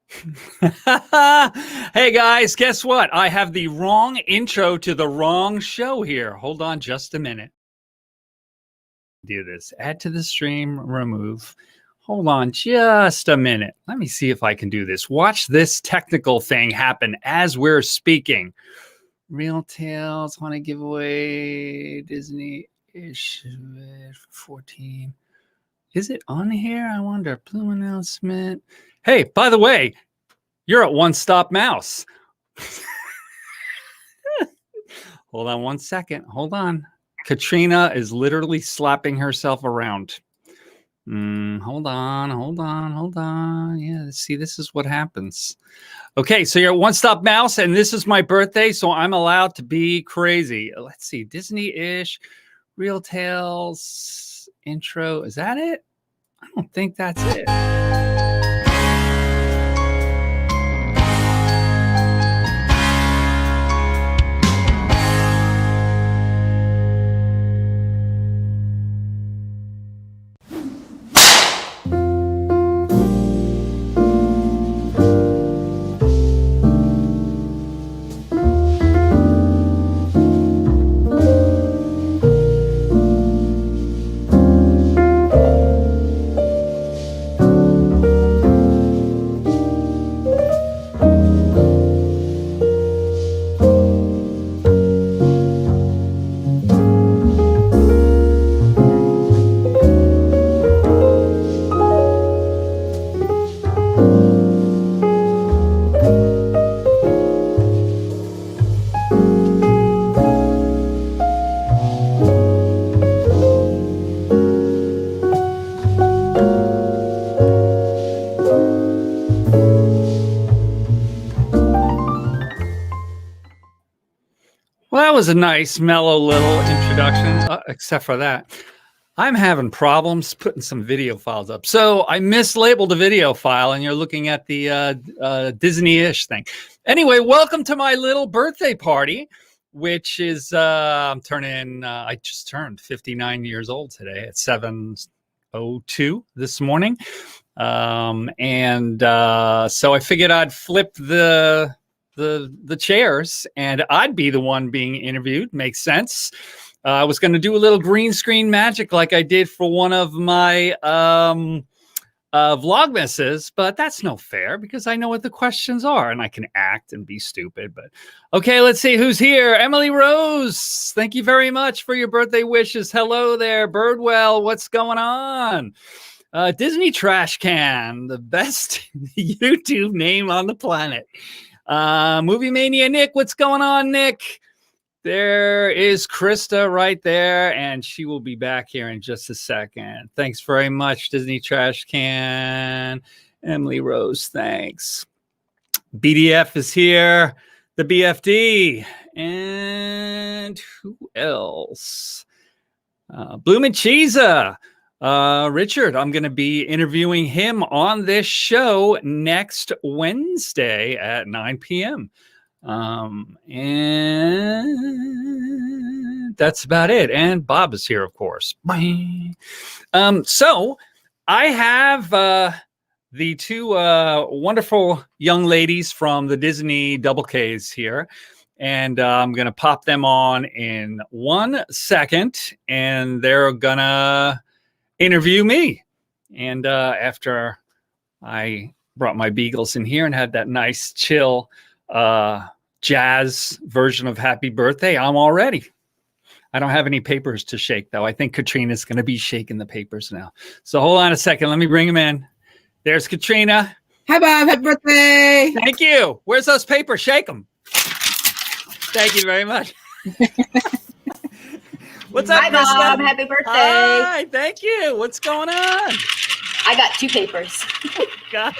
Hey guys, guess what? I have the wrong intro to the wrong show here. Hold on just a minute. Do this. Add to the stream, remove. Hold on just a minute. Let me see if I can do this. Watch this technical thing happen as we're speaking. Real Tales, want to give away Disney-ish 14. Is it on here? I wonder. Blue announcement. Hey, by the way, you're at One Stop Mouse. Hold on one second. Hold on. Katrina is literally slapping herself around. Hold on. Yeah, see, this is what happens. Okay, so you're at One Stop Mouse, and this is my birthday, so I'm allowed to be crazy. Let's see. Disney-ish, Real Tales, intro. Is that it? I don't think that's it. Well, that was a nice, mellow little introduction, except for that. I'm having problems putting some video files up. So I mislabeled a video file, and you're looking at the Disney-ish thing. Anyway, welcome to my little birthday party, which is, I just turned 59 years old today at 7:02 this morning. So I figured I'd flip the chairs and I'd be the one being interviewed. Makes sense. I was going to do a little green screen magic like I did for one of my Vlogmases, but that's no fair because I know what the questions are and I can act and be stupid. But okay, let's see who's here. Emily Rose, thank you very much for your birthday wishes. Hello there, Birdwell. What's going on? Disney Trash Can, the best YouTube name on the planet. Movie Mania Nick, what's going on, Nick? There is Krista right there, and she will be back here in just a second. Thanks very much, Disney Trash Can. Emily Rose, thanks. BDF is here, the BFD, and who else? Bloomin' Cheesa. Richard, I'm going to be interviewing him on this show next Wednesday at 9 p.m. And that's about it. And Bob is here, of course. So I have the two wonderful young ladies from the Disney Double Ks here. And I'm going to pop them on in 1 second. And they're going to interview me. And after I brought my Beagles in here and had that nice chill jazz version of Happy Birthday, I'm all ready. I don't have any papers to shake, though. I think Katrina's going to be shaking the papers now. So hold on a second. Let me bring them in. There's Katrina. Hi, Bob. Happy birthday. Thank you. Where's those papers? Shake them. Thank you very much. What's up, Hi, Krista? Bob. Happy birthday. Hi, thank you. What's going on? I got 2 papers. God,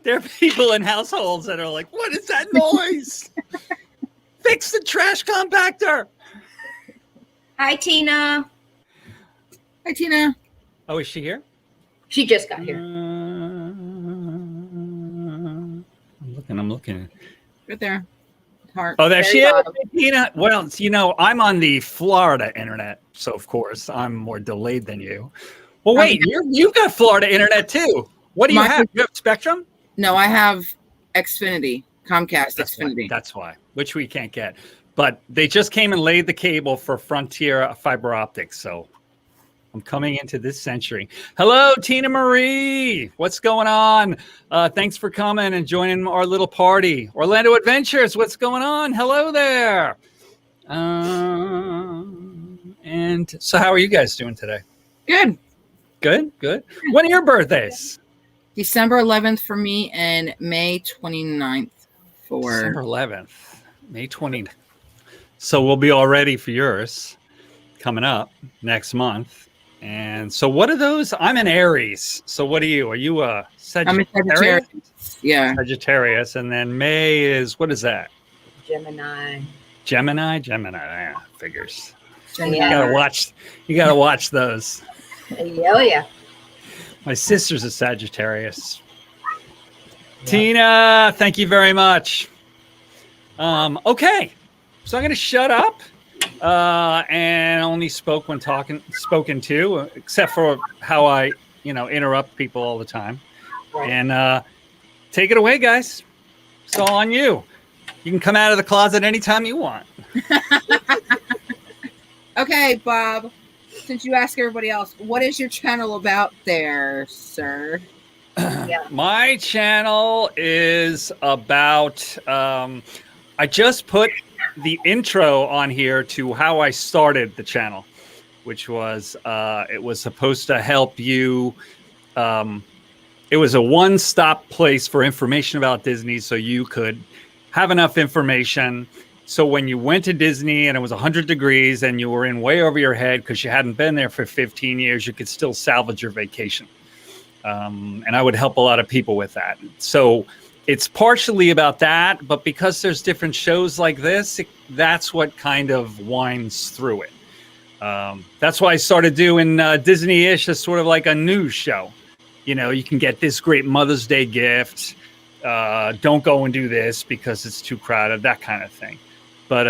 there are people in households that are like, what is that noise? Fix the trash compactor. Hi, Tina. Hi, Tina. Oh, is she here? She just got here. I'm looking. Right there. Heart. Oh, there Very she is. bottom. Tina. Well, you know, I'm on the Florida internet, so of course I'm more delayed than you. Well, wait, you've got Florida internet too. What do you have? You have Spectrum? No, I have Xfinity, Comcast Xfinity. That's why, which we can't get. But they just came and laid the cable for Frontier fiber optics. So I'm coming into this century. Hello, Tina Marie. What's going on? Thanks for coming and joining our little party. Orlando Adventures, what's going on? Hello there. And so how are you guys doing today? Good. Good. When are your birthdays? December 11th for me and May 29th for... December 11th, May 20th. So we'll be all ready for yours coming up next month. And so what are those? I'm an Aries. So what are you? Are you a Sagittarius? I'm a Sagittarius. Yeah. Sagittarius. And then May is, what is that? Gemini. Yeah, figures. Yeah. You gotta watch those. Oh, yeah. My sister's a Sagittarius. Yeah. Tina, thank you very much. Okay. So I'm going to shut up and only spoke when spoken to, except for how I, interrupt people all the time. Right. And take it away, guys. It's all on you. You can come out of the closet anytime you want. Okay, Bob. Since you ask everybody else, what is your channel about there, sir? Yeah. My channel is about... I just put the intro on here to how I started the channel, which was it was supposed to help you. It was a one-stop place for information about Disney, so you could have enough information. So when you went to Disney and it was 100 degrees and you were in way over your head because you hadn't been there for 15 years, you could still salvage your vacation. And I would help a lot of people with that. So it's partially about that, but because there's different shows like this, that's what kind of winds through it. That's why I started doing Disney-ish as sort of like a news show. You can get this great Mother's Day gift. Don't go and do this because it's too crowded, that kind of thing. But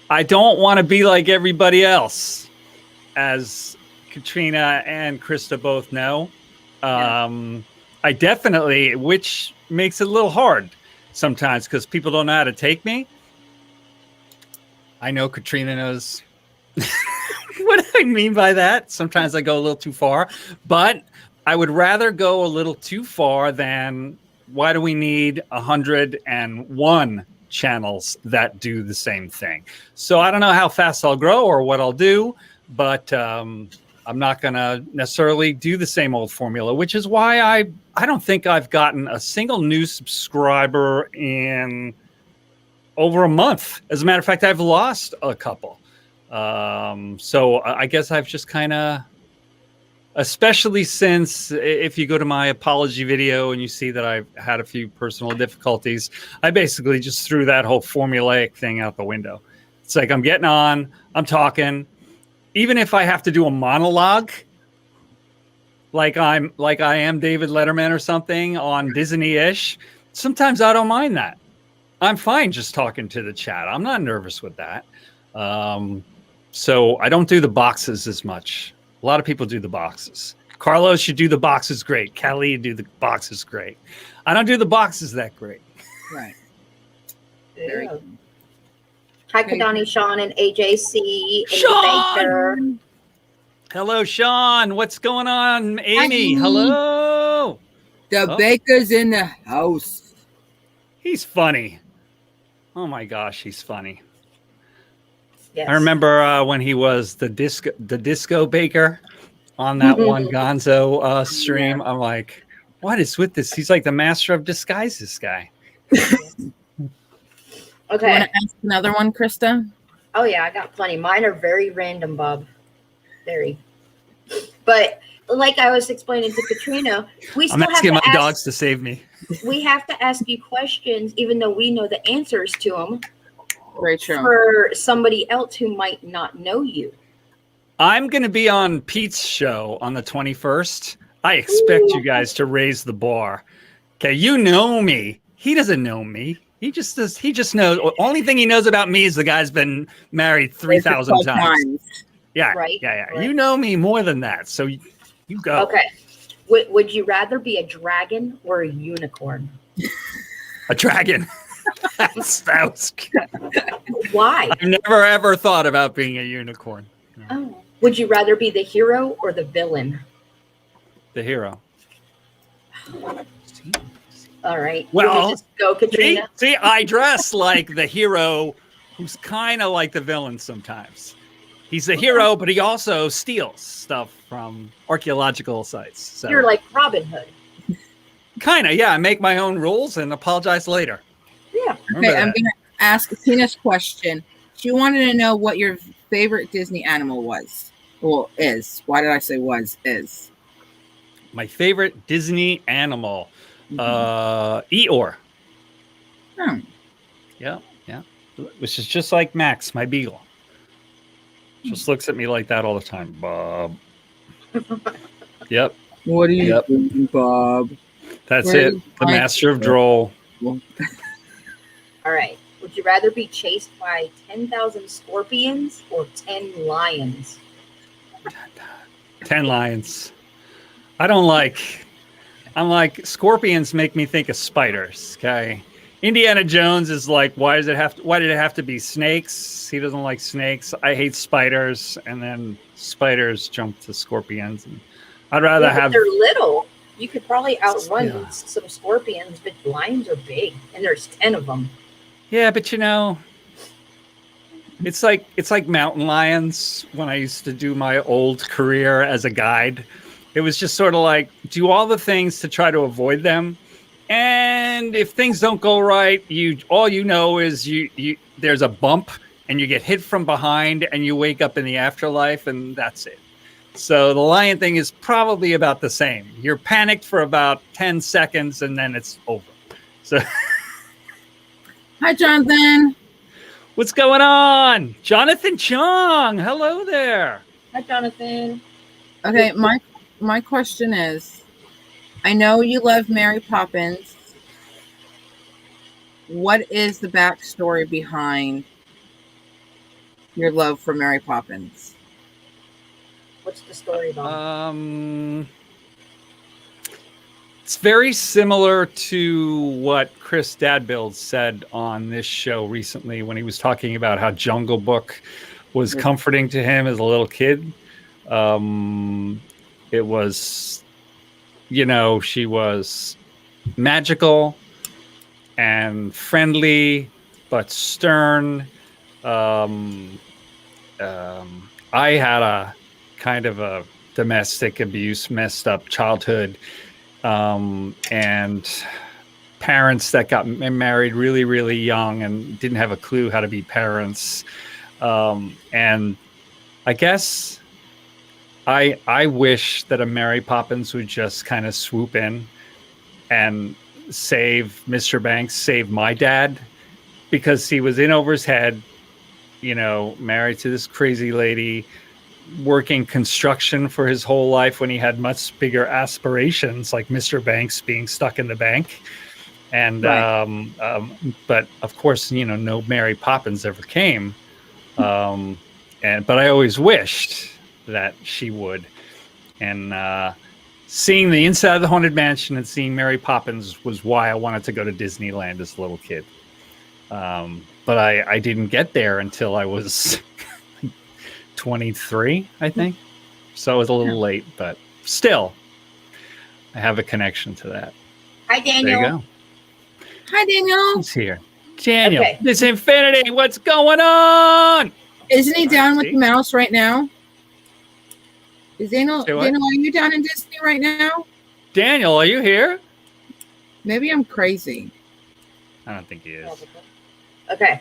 I don't want to be like everybody else, as Katrina and Krista both know. I definitely, which makes it a little hard sometimes because people don't know how to take me. I know Katrina knows what I mean by that. Sometimes I go a little too far, but I would rather go a little too far than why do we need 101 channels that do the same thing? So I don't know how fast I'll grow or what I'll do, but I'm not going to necessarily do the same old formula, which is why I don't think I've gotten a single new subscriber in over a month. As a matter of fact, I've lost a couple. So I guess I've just kind of, especially since if you go to my apology video and you see that I've had a few personal difficulties, I basically just threw that whole formulaic thing out the window. It's like I'm getting on, I'm talking. Even if I have to do a monologue, like I am David Letterman or something on Disney-ish, sometimes I don't mind that. I'm fine just talking to the chat. I'm not nervous with that. So I don't do the boxes as much. A lot of people do the boxes. Carlos should do the boxes great. Kelly do the boxes great. I don't do the boxes that great. Right. Very good. Hi, Kadani, Sean, and AJC. And Sean! Baker. Hello, Sean. What's going on? Amy, Hi. hello. The Baker's in the house. He's funny. Oh, my gosh, he's funny. Yes. I remember when he was the disco baker on that one Gonzo stream. I'm like, what is with this? He's like the master of disguise, this guy. Okay. You want to ask another one, Krista? Oh, yeah, I got plenty. Mine are very random, Bob. Very. But like I was explaining to Katrina, we still I'm asking have my to dogs to save me. We have to ask you questions, even though we know the answers to them. Very true. For somebody else who might not know you. I'm going to be on Pete's show on the 21st. I expect you guys to raise the bar. Okay, you know me. He doesn't know me. He just does. He just knows. Only thing he knows about me is the guy's been married 3,000 times. Yeah, Right, yeah. right. You know me more than that, so you go. Okay. Would you rather be a dragon or a unicorn? A dragon. that was Why? I've never ever thought about being a unicorn. No. Oh. Would you rather be the hero or the villain? The hero. All right. Well, Can we just go, Katrina? See, I dress like the hero who's kind of like the villain sometimes. He's the hero, but he also steals stuff from archaeological sites. So You're like Robin Hood. kind of, yeah. I make my own rules and apologize later. Yeah. Remember Okay, I'm that. going to ask Tina's question. She wanted to know what your favorite Disney animal was. Well, is. Why did I say was? Is. My favorite Disney animal, Eeyore. Hmm. Yeah. Which is just like Max, my beagle. Just looks at me like that all the time, Bob. Yep, What are you Yep. doing, Bob? that's Where it. is The my- master of droll. All right. Would you rather be chased by 10,000 scorpions or 10 lions? 10 lions. I'm like scorpions make me think of spiders. Okay. Indiana Jones is like, why did it have to be snakes? He doesn't like snakes. I hate spiders. And then spiders jump to scorpions. And I'd rather Yeah, but have. they're little. You could probably outrun Yeah. some scorpions, but lions are big, and there's 10 of them. Yeah, but it's like mountain lions. When I used to do my old career as a guide, it was just sort of like do all the things to try to avoid them. And if things don't go right, all you know is you there's a bump and you get hit from behind and you wake up in the afterlife and that's it. So the lion thing is probably about the same. You're panicked for about 10 seconds and then it's over. So Hi, Jonathan. what's going on? Jonathan Chung. Hello there. Hi, Jonathan. Okay, my question is, I know you love Mary Poppins. What is the backstory behind your love for Mary Poppins? What's the story about? It's very similar to what Chris Dadbill said on this show recently when he was talking about how Jungle Book was comforting to him as a little kid. It was, she was magical and friendly, but stern. I had a kind of a domestic abuse, messed up childhood, and parents that got married really, really young and didn't have a clue how to be parents. And I guess I wish that a Mary Poppins would just kind of swoop in and save Mr. Banks, save my dad, because he was in over his head, married to this crazy lady, working construction for his whole life when he had much bigger aspirations, like Mr. Banks being stuck in the bank. And, Right. But of course, no Mary Poppins ever came. But I always wished that she would. And, seeing the inside of the Haunted Mansion and seeing Mary Poppins was why I wanted to go to Disneyland as a little kid. But I didn't get there until I was 23, I think. So I was a little late, but still, I have a connection to that. Hi, There Daniel. you go. Hi, Daniel. Who's here? Daniel, Okay. This Infinity, what's going on? Isn't he down with see. the mouse right now? Is Daniel, Say what? Daniel, are you down in Disney right now? Daniel, are you here? Maybe I'm crazy. I don't think he is. Okay.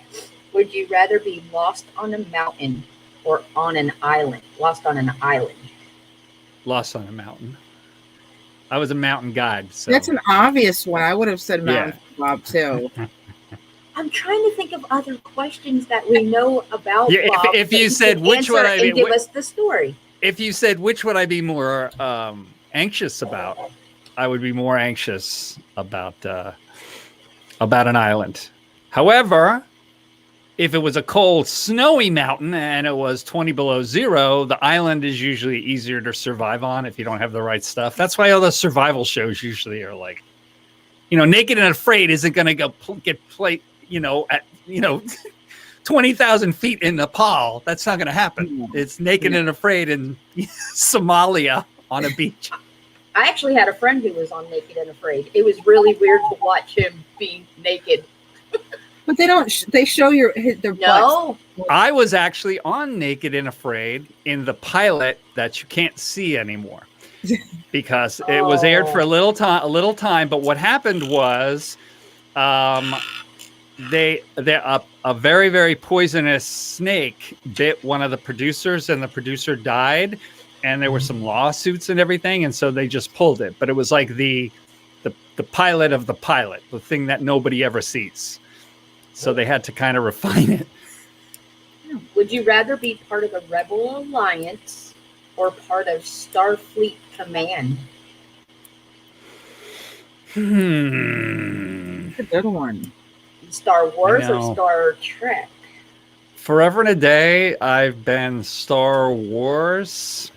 Would you rather be lost on a mountain or on an island? Lost on an island. Lost on a mountain. I was a mountain guide. So. That's an obvious one. I would have said Yeah. Mountain Bob too. I'm trying to think of other questions that we know about. Yeah, Bob, if that you said could which would answer I and be- give us the story. If you said which would I be more anxious about, I would be more anxious about an island. However, if it was a cold, snowy mountain and it was 20 below zero, the island is usually easier to survive on if you don't have the right stuff. That's why all those survival shows usually are like, Naked and Afraid isn't going to get played, at 20,000 feet in Nepal. That's not going to happen. It's Naked and Afraid in Somalia on a beach. I actually had a friend who was on Naked and Afraid. It was really weird to watch him be naked. But they don't. They show their No. butts. I was actually on Naked and Afraid in the pilot that you can't see anymore because it was aired for a little time. But what happened was, a very, very poisonous snake bit one of the producers, and the producer died. And there were some lawsuits and everything, and so they just pulled it. But it was like the pilot of the pilot, the thing that nobody ever sees. So they had to kind of refine it. Would you rather be part of the Rebel Alliance or part of Starfleet Command? That's a good one. Star Wars or Star Trek? Forever and a day, I've been Star Wars.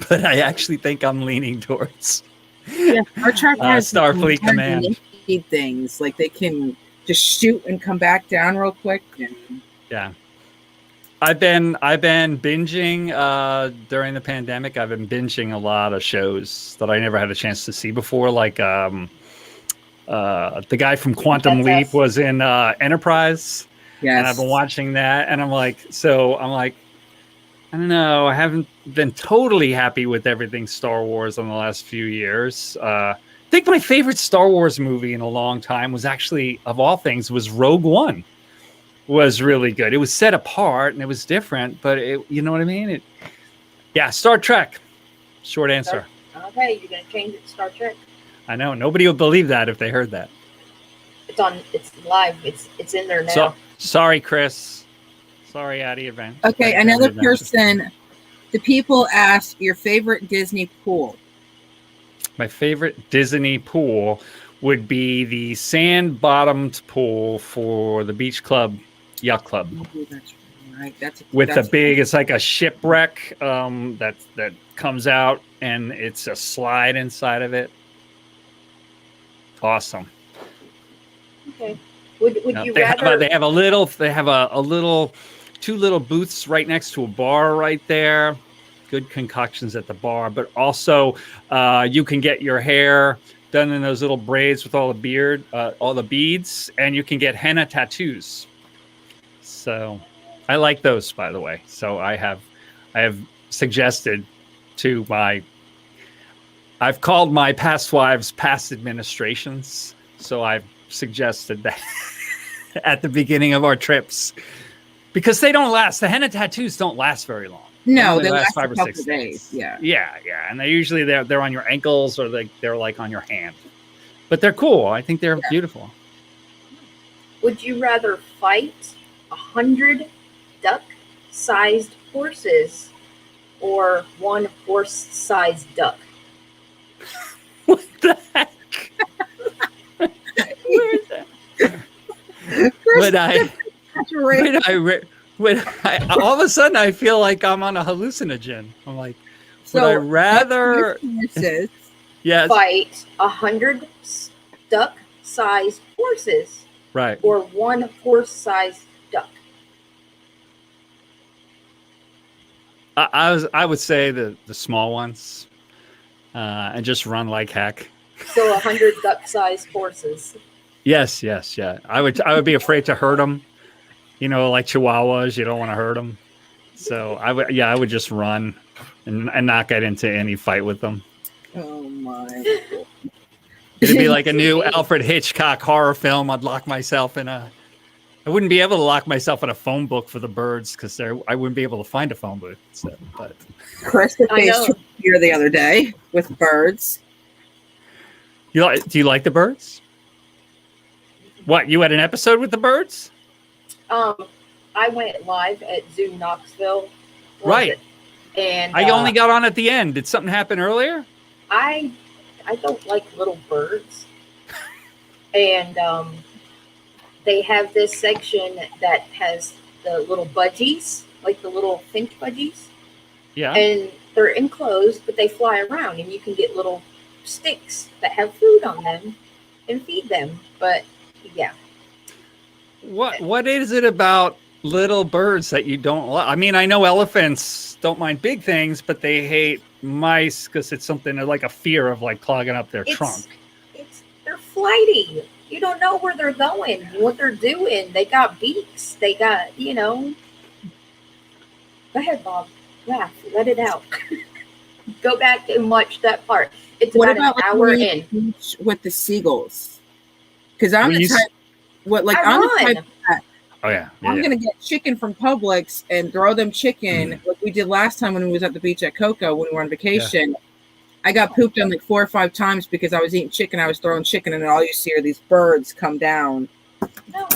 But I actually think I'm leaning towards Star Trek has Starfleet Command. Things like they can just shoot and come back down real quick. Yeah, I've been binging during the pandemic. I've been binging a lot of shows that I never had a chance to see before. Like the guy from Quantum Leap was in Enterprise. Yes, and I've been watching that, and I'm like, I don't know. I haven't been totally happy with everything Star Wars in the last few years. I think my favorite Star Wars movie in a long time was actually, of all things, was Rogue One. Was really good. It was set apart and it was different, but you know what I mean? Star Trek. Short answer. Okay, you're gonna change it to Star Trek. I know. Nobody would believe that if they heard that. It's live. It's in there now. So, sorry, Chris. Sorry, Addie Event. Okay, another person. The people ask your favorite Disney pool. My favorite Disney pool would be the sand-bottomed pool for the beach club, yacht club. Oh, that's right. It's like a shipwreck that comes out and it's a slide inside of it. Awesome. Okay. Would you they rather? Have a little two little booths right next to a bar right there. Good concoctions at the bar, but also you can get your hair done in those little braids with all the beads, and you can get henna tattoos. So I like those, by the way. So I have suggested to I've called my past wives past administrations. So I've suggested that at the beginning of our trips, because they don't last. The henna tattoos don't last very long. No, they last 5 or 6 days. Yeah, and they usually they're on your ankles or they're like on your hand, but they're cool. I think they're beautiful. Would you rather fight 100 duck-sized horses or one horse-sized duck? What the heck? Where is that? All of a sudden I feel like I'm on a hallucinogen. I'm like, would I rather fight 100 duck-sized horses, right, or one horse-sized duck? I would say the small ones, and just run like heck. So 100 duck-sized horses. Yes, yeah. I would be afraid to hurt them. Like chihuahuas, you don't want to hurt them. So I would just run and not get into any fight with them. Oh my! It'd be like a new Alfred Hitchcock horror film. I'd lock myself in I wouldn't be able to lock myself in a phone book for the birds because I wouldn't be able to find a phone book. So, but Chris faced here the other day with birds. Do you like the birds? What, you had an episode with the birds? I went live at Zoo Knoxville. Right. And I only got on at the end. Did something happen earlier? I don't like little birds. And they have this section that has the little budgies, like the little finch budgies. Yeah. And they're enclosed, but they fly around, and you can get little sticks that have food on them and feed them. But yeah. What is it about little birds that you don't like? I mean, I know elephants don't mind big things, but they hate mice because it's something like a fear of like clogging up their trunk. They're flighty. You don't know where they're going, what they're doing. They got beaks. They got, Go ahead, Bob. Laugh. Let it out. Go back and watch that part. It's What about about an hour in. with the seagulls? Because I'm When the you type. I'm the type that Oh yeah. I'm gonna get chicken from Publix and throw them chicken like we did last time when we was at the beach at Cocoa when we were on vacation. I got pooped on like 4 or 5 times because I was eating chicken. I was throwing chicken, and then all you see are these birds come down. No,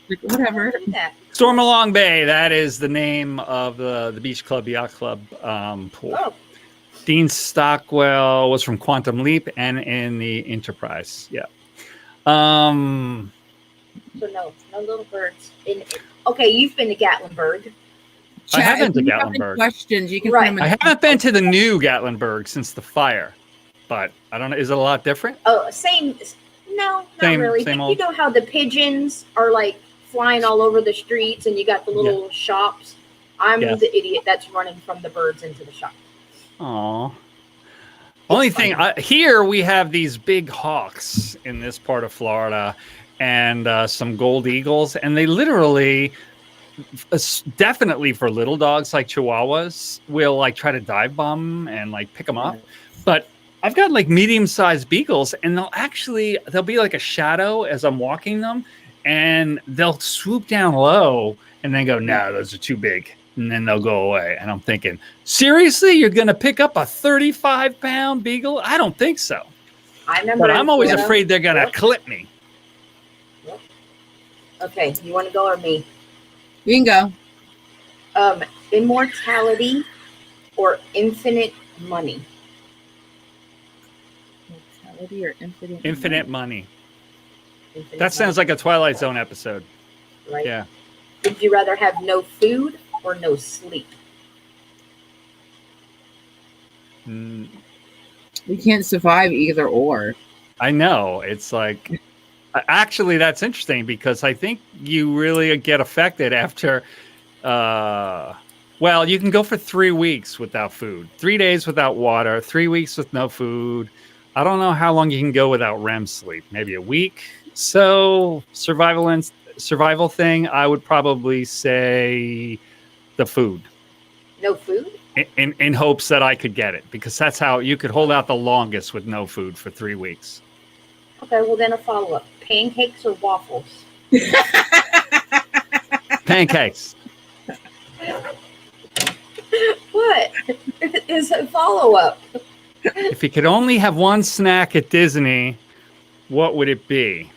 Like, whatever. don't do that. Stormalong Bay. That is the name of the Beach Club Yacht Club pool. Oh, Dean Stockwell was from Quantum Leap and in the Enterprise. Yeah. so no little birds. Okay, you've been to Gatlinburg. I haven't If to you have any Gatlinburg. questions, you can Right. put them in I haven't been to the new Gatlinburg since the fire, but I don't know. Is it a lot different? Oh, same. No, not Same- really. same You old. know how the pigeons are like flying all over the streets, and you got the little shops. I'm Yes. the idiot that's running from the birds into the shop. Aw. Only thing here we have these big hawks in this part of Florida, and some gold eagles, and they literally, definitely for little dogs like Chihuahuas, will like try to dive bomb and like pick them up. But I've got like medium-sized beagles, and they'll be like a shadow as I'm walking them, and they'll swoop down low and then go, no, those are too big. And then they'll go away. And I'm thinking, seriously, you're going to pick up a 35-pound beagle? I don't think so. I remember. But I'm always Florida. afraid they're going to Yep. clip me. Okay, you want to go or me? You can go. Immortality or infinite money? Mortality or Infinite money. Infinite That sounds like a Twilight Zone episode. right. Yeah. Would you rather have no food or no sleep? Mm, We can't survive either or. I know. It's like, actually, that's interesting because I think you really get affected after, well, you can go for 3 weeks without food, 3 days without water, 3 weeks with no food. I don't know how long you can go without REM sleep, maybe a week. So survival thing, I would probably say the food. No food? In hopes that I could get it, because that's how you could hold out the longest with no food for 3 weeks. Okay, well then a follow-up. Pancakes or waffles? Pancakes. What is a follow-up? If you could only have one snack at Disney, what would it be?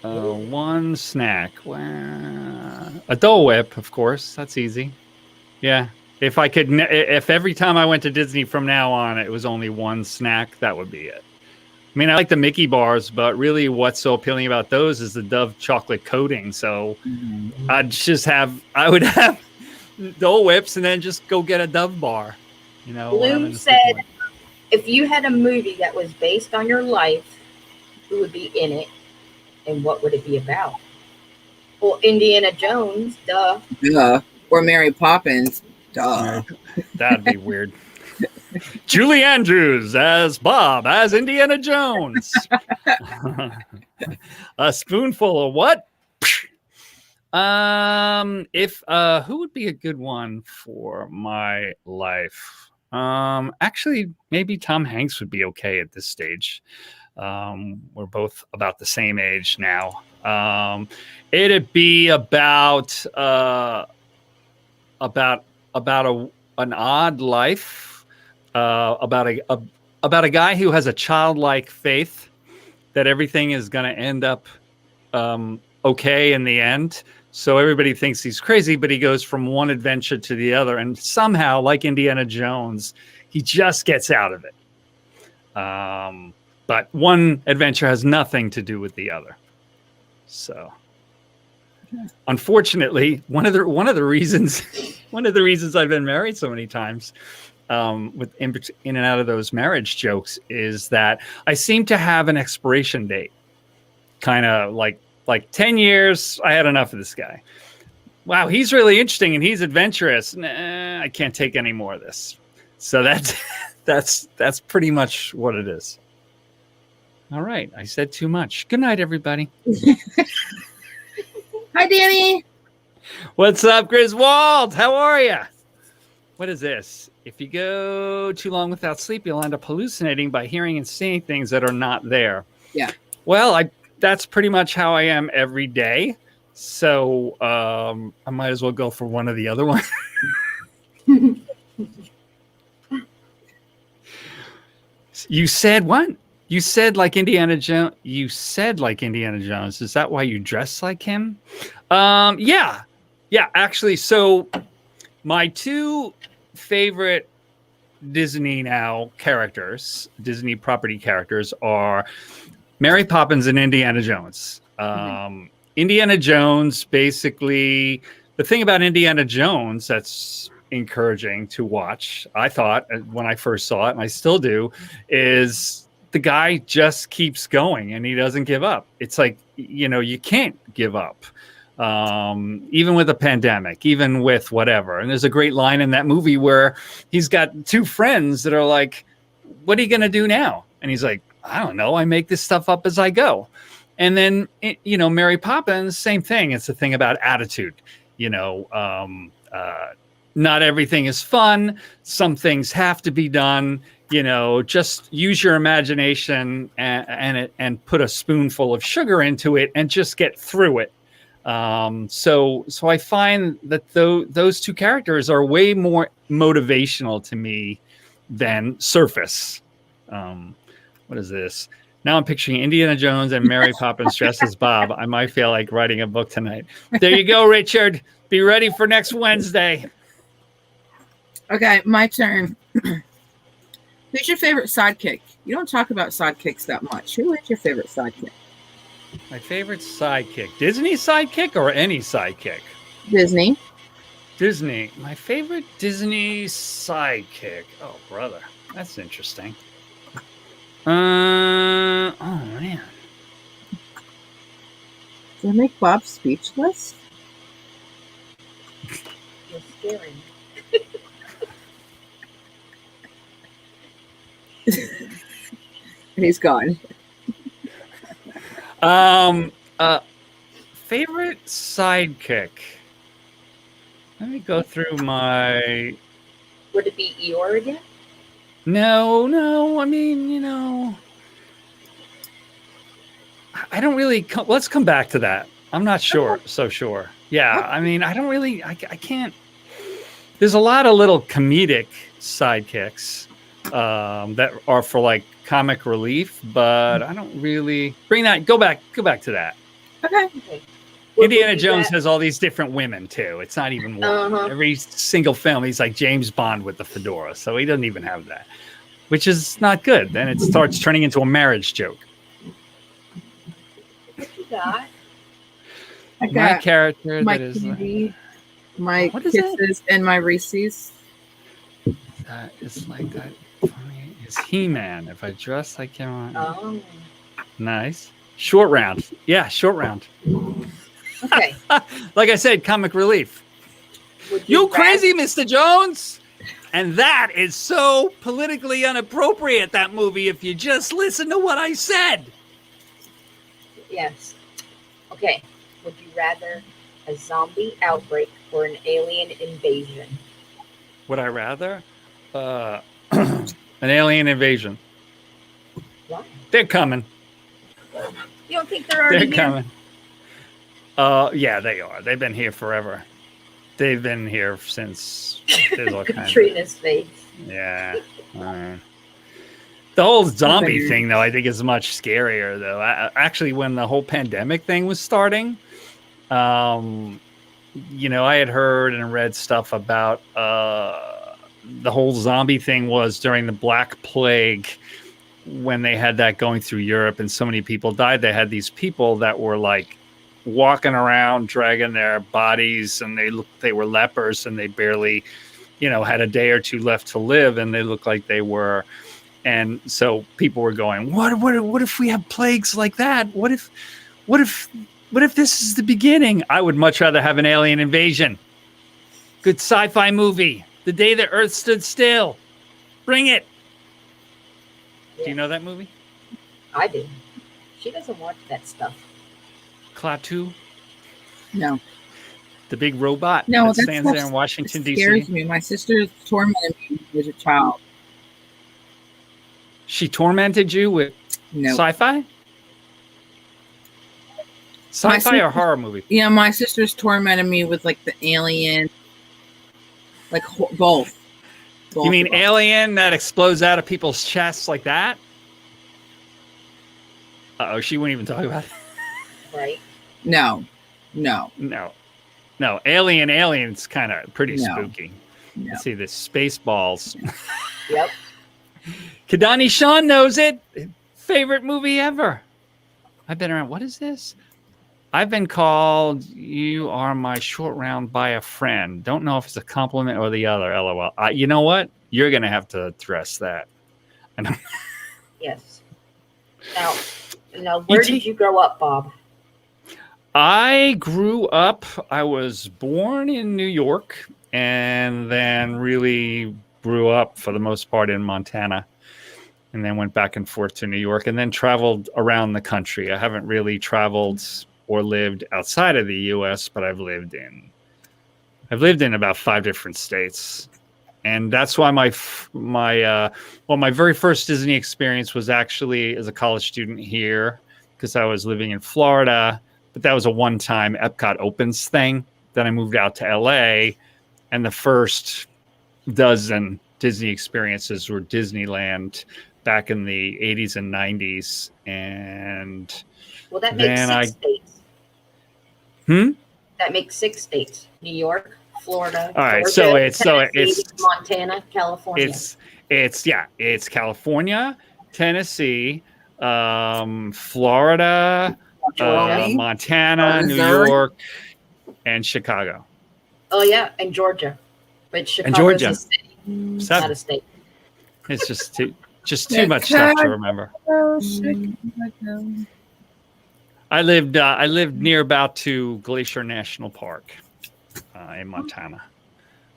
One snack. Well, a Dole Whip, of course. That's easy. Yeah. If I could, if every time I went to Disney from now on, it was only one snack, that would be it. I mean, I like the Mickey bars, but really what's so appealing about those is the Dove chocolate coating. So I would have Dole Whips and then just go get a Dove bar. You know, Bloom said, if you had a movie that was based on your life, who would be in it and what would it be about? Well, Indiana Jones, duh. Duh. Or Mary Poppins. Duh. That'd be weird. Julie Andrews as Bob, as Indiana Jones. A spoonful of what? If who would be a good one for my life? Actually, maybe Tom Hanks would be okay at this stage. We're both about the same age now. It'd be about an odd life, about a guy who has a childlike faith that everything is going to end up okay in the end. So everybody thinks he's crazy, but he goes from one adventure to the other, and somehow, like Indiana Jones, he just gets out of it. But one adventure has nothing to do with the other. So unfortunately, one of the reasons I've been married so many times, with in and out of those marriage jokes, is that I seem to have an expiration date. Kind of like 10 years. I had enough of this guy. Wow, he's really interesting and he's adventurous. Nah, I can't take any more of this. So that's pretty much what it is. All right, I said too much. Good night, everybody. Hi, Danny. What's up, Griswold? How are you? What is this? If you go too long without sleep, you'll end up hallucinating by hearing and seeing things that are not there. Yeah. Well, that's pretty much how I am every day. So I might as well go for one or the other one. You said what? You said like Indiana Jones. You said like Indiana Jones. Is that why you dress like him? Yeah. Actually, so my two favorite Disney now characters, Disney property characters, are Mary Poppins and Indiana Jones. Indiana Jones, basically, the thing about Indiana Jones that's encouraging to watch, I thought when I first saw it, and I still do, is the guy just keeps going and he doesn't give up. It's like, you can't give up. Even with a pandemic, even with whatever. And there's a great line in that movie where he's got two friends that are like, what are you going to do now? And he's like, I don't know. I make this stuff up as I go. And then, Mary Poppins, same thing. It's a thing about attitude. Not everything is fun. Some things have to be done. Just use your imagination and put a spoonful of sugar into it and just get through it. So I find that those two characters are way more motivational to me than Surface. What is this? Now I'm picturing Indiana Jones and Mary Poppins dressed as Bob. I might feel like writing a book tonight. There you go, Richard. Be ready for next Wednesday. Okay, my turn. Who's your favorite sidekick? You don't talk about sidekicks that much. Who is your favorite sidekick? My favorite sidekick. Disney sidekick or any sidekick? Disney. Disney. My favorite Disney sidekick. Oh, brother. That's interesting. Oh, man. Did I make Bob speechless? You're scaring. He's gone. Favorite sidekick. Let me go through my. Would it be Eeyore again? No. I mean, I don't really. Let's come back to that. I'm not sure. So sure. Yeah. I mean, I don't really. I can't. There's a lot of little comedic sidekicks that are for like comic relief, but I don't really bring that. Go back to that. Okay. Indiana Jones has all these different women too. It's not even one. Every single film, he's like James Bond with the fedora, so he doesn't even have that, which is not good. Then it starts turning into a marriage joke. What you got? I got my character my that is candy, my what is kisses, and my Reese's. It's like that. For me, it's He-Man. If I dress like him, Oh. Nice. Short round. Yeah, short round. Okay. Like I said, comic relief. Would You rather- crazy, Mr. Jones? And that is so politically inappropriate, that movie, if you just listen to what I said. Yes. Okay. Would you rather a zombie outbreak or an alien invasion? Would I rather? An alien invasion. Why? They're coming. You don't think they're already They're here? coming. Yeah, they are. They've been here forever. They've been here since there's all kinds of, Katrina's face. yeah. The whole zombie thing, though, I think is much scarier, though. Actually, when the whole pandemic thing was starting, I had heard and read stuff about the whole zombie thing was during the Black Plague, when they had that going through Europe and so many people died. They had these people that were like walking around dragging their bodies, and they were lepers, and they barely, had a day or two left to live, and they looked like they were. And so people were going, what if we have plagues like that? What if this is the beginning? I would much rather have an alien invasion. Good sci-fi movie. The Day the Earth Stood Still. Bring it. Yeah. Do you know that movie? I do. She doesn't watch that stuff. Klaatu? No. The big robot No, that stands there in Washington, D.C.? Scares me. My sister tormented me when I was a child. She tormented you with sci-fi? Sci-fi or horror movie? Yeah, my sister's tormented me with like the alien, like both. You mean alien that explodes out of people's chests like that? Uh-oh, she wouldn't even talk about it. Right. No. Alien's kind of pretty spooky. No. Let's see this Spaceballs. Yep. Kadani Sean knows it. Favorite movie ever. I've been around. What is this? I've been called "You Are My Short Round" by a friend. Don't know if it's a compliment or the other. LOL. You know what? You're gonna have to address that. I know. Yes. Now, where did you grow up, Bob? I grew up. I was born in New York, and then really grew up for the most part in Montana, and then went back and forth to New York, and then traveled around the country. I haven't really traveled or lived outside of the U.S., but I've lived in about 5 different states, and that's why my very first Disney experience was actually as a college student here, because I was living in Florida, but that was a one-time Epcot Opens thing. Then I moved out to L.A., and the first dozen Disney experiences were Disneyland back in the 80s and 90s, and well, that makes 6 states. That makes 6 states: New York, Florida. All right, Georgia, so it's Montana, California. It's California, Tennessee, Florida, Montana, Missouri. New York, and Chicago. Oh yeah, and Georgia, but Chicago's a city, not a state. It's just too much stuff to remember. I lived near about to Glacier National Park in Montana,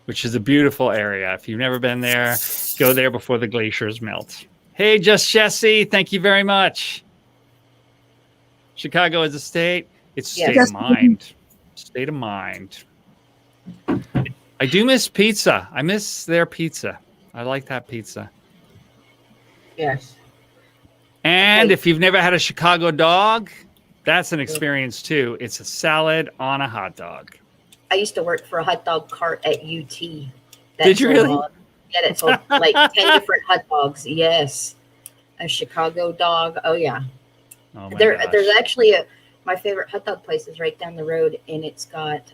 which is a beautiful area. If you've never been there, go there before the glaciers melt. Hey, Just Jesse, thank you very much. Chicago is a state. It's state of mind. State of mind. I do miss pizza. I miss their pizza. I like that pizza. Yes. And if you've never had a Chicago dog, that's an experience too. It's a salad on a hot dog. I used to work for a hot dog cart at UT. Did you really? Yeah, that sold like 10 different hot dogs. Yes. A Chicago dog. Oh, yeah. Oh there's actually my favorite hot dog place is right down the road, and it's got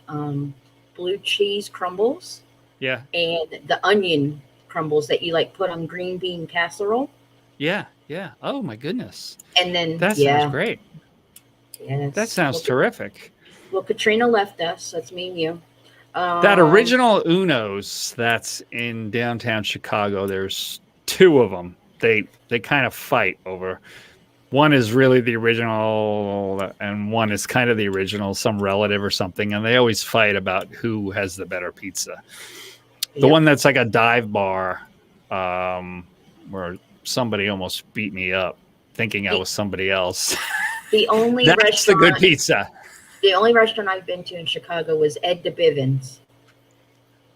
blue cheese crumbles. Yeah. And the onion crumbles that you like put on green bean casserole. Yeah. Oh my goodness. And then that sounds great. Yes. That sounds terrific. Well, Katrina left us. That's me and you. That original Uno's that's in downtown Chicago, there's 2 of them. They kind of fight over. One is really the original, and one is kind of the original, some relative or something, and they always fight about who has the better pizza. The one that's like a dive bar, where somebody almost beat me up, thinking I was somebody else. The only that's the good pizza. The only restaurant I've been to in Chicago was Ed DeBiven's.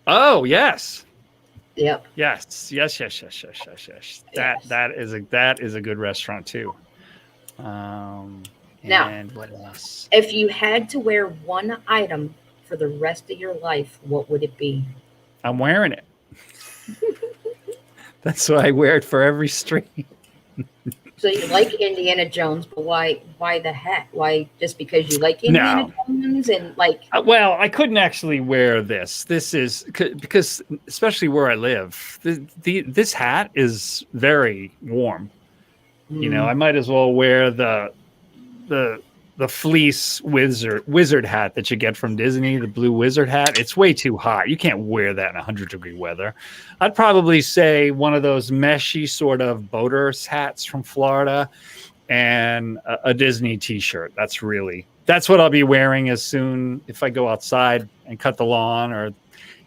Oh, yes. Yep. Yes. That is a good restaurant too. Now, and what else? If you had to wear one item for the rest of your life, what would it be? I'm wearing it. That's why I wear it for every stream. So you like Indiana Jones, but why the hat? Why just because you like Indiana Jones and like? Well, I couldn't actually wear this. This is because, especially where I live, this hat is very warm. You know, I might as well wear the the fleece wizard hat that you get from Disney, the blue wizard hat. It's way too hot. You can't wear that in 100-degree weather. I'd probably say one of those meshy sort of boaters hats from Florida and a Disney t-shirt. That's what I'll be wearing as soon if I go outside and cut the lawn, or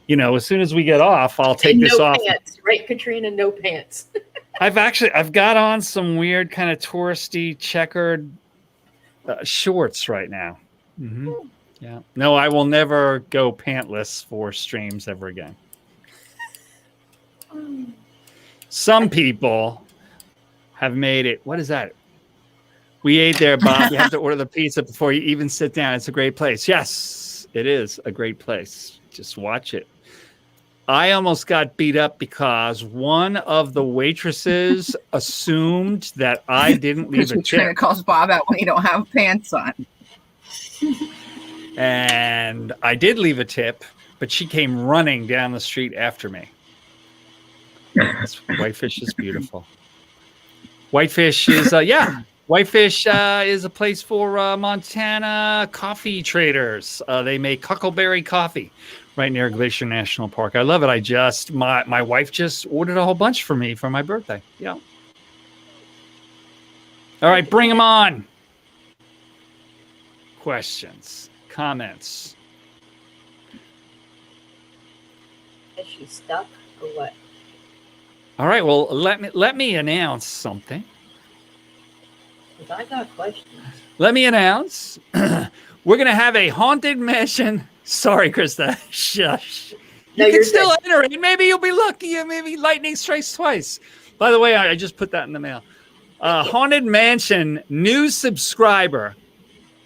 as soon as we get off, I'll take this off. No pants, right, Katrina? No pants. I've got on some weird kind of touristy checkered shorts right now. Mm-hmm. Yeah. No, I will never go pantless for streams ever again. Some people have made it. What is that? We ate there, Bob. You have to order the pizza before you even sit down. It's a great place. Yes, it is a great place. Just watch it. I almost got beat up because one of the waitresses assumed that I didn't leave a tip. Katrina calls Bob out when you don't have pants on. And I did leave a tip, but she came running down the street after me. Whitefish is beautiful. Whitefish is, Whitefish is a place for Montana coffee traders. They make huckleberry coffee right near Glacier National Park. I love it. My wife just ordered a whole bunch for me for my birthday. Yeah. All right, bring them on. Questions, comments. Is she stuck or what? All right, well, let me announce something. I got questions. Let me announce. We're going to have a haunted mansion. Sorry, Krista. Shush. No, you can you're still good. enter it. Maybe you'll be lucky. Maybe lightning strikes twice. By the way, I just put that in the mail. Haunted mansion, new subscriber.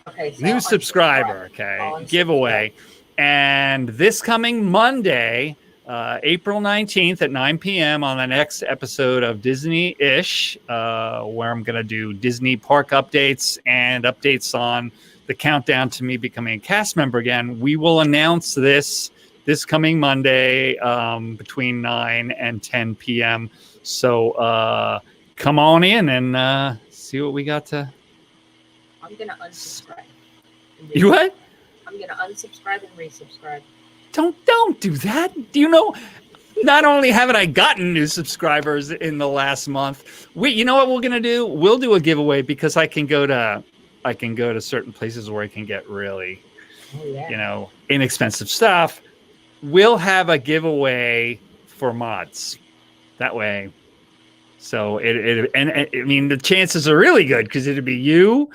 Okay. So New subscriber. Okay. Giveaway. And this coming Monday, April 19th at 9 p.m. on the next episode of Disney-ish, where I'm going to do Disney park updates and updates on the countdown to me becoming a cast member again. We will announce this coming Monday between 9 and 10 p.m. So come on in and see what we got to. I'm going to unsubscribe. You what? I'm going to unsubscribe and resubscribe. Don't do that. Do you know? Not only haven't I gotten new subscribers in the last month, you know what we're gonna do? We'll do a giveaway because I can go to certain places where I can get really, inexpensive stuff. We'll have a giveaway for mods. That way, so I mean the chances are really good because it'd be you,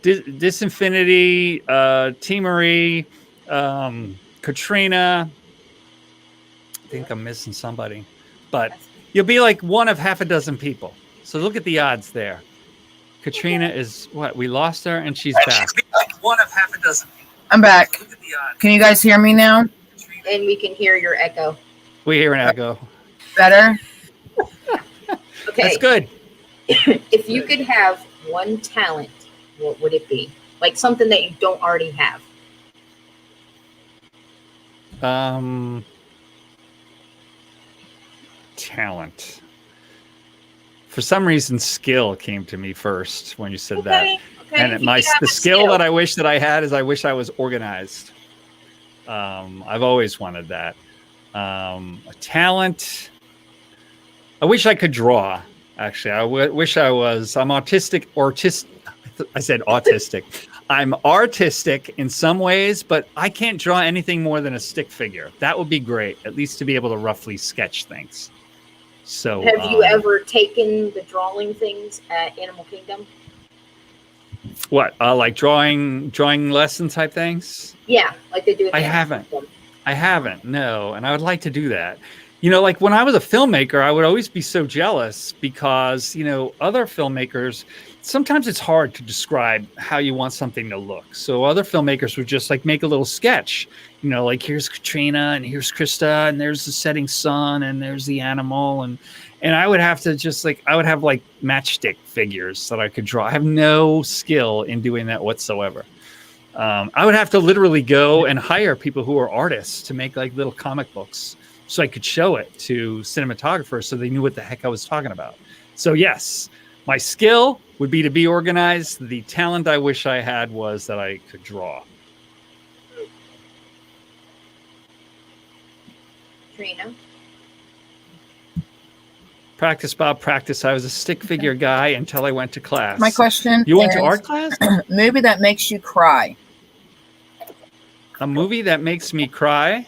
Disinfinity, T. Marie. Katrina, I think I'm missing somebody, but you'll be like one of half a dozen people. So look at the odds there. Katrina is what? We lost her and she's back. Like one of half a dozen people. I'm back. Look at the odds. Can you guys hear me now? And we can hear your echo. We hear an echo. Better? Okay. That's good. If you could have one talent, what would it be? Like something that you don't already have. Talent. For some reason, skill came to me first when you said that. Okay. And the skill that I wish that I had is I wish I was organized. I've always wanted that. A talent. I wish I could draw. Actually, I wish I was. I'm autistic. I said autistic. I'm artistic in some ways, but I can't draw anything more than a stick figure. That would be great, at least to be able to roughly sketch things. So, have you ever taken the drawing things at Animal Kingdom? What, like drawing lesson type things? Yeah, like they do. I haven't, no, and I would like to do that. Like when I was a filmmaker, I would always be so jealous because, other filmmakers, sometimes it's hard to describe how you want something to look. So other filmmakers would just like make a little sketch, like here's Katrina and here's Krista and there's the setting sun and there's the animal. And I would have to I would have like matchstick figures that I could draw. I have no skill in doing that whatsoever. I would have to literally go and hire people who are artists to make like little comic books so I could show it to cinematographers so they knew what the heck I was talking about. So yes, My skill would be to be organized. The talent I wish I had was that I could draw. Katrina. Practice, Bob, practice. I was a stick figure guy until I went to class. My question You went to is, art class? movie that makes you cry. A movie that makes me cry?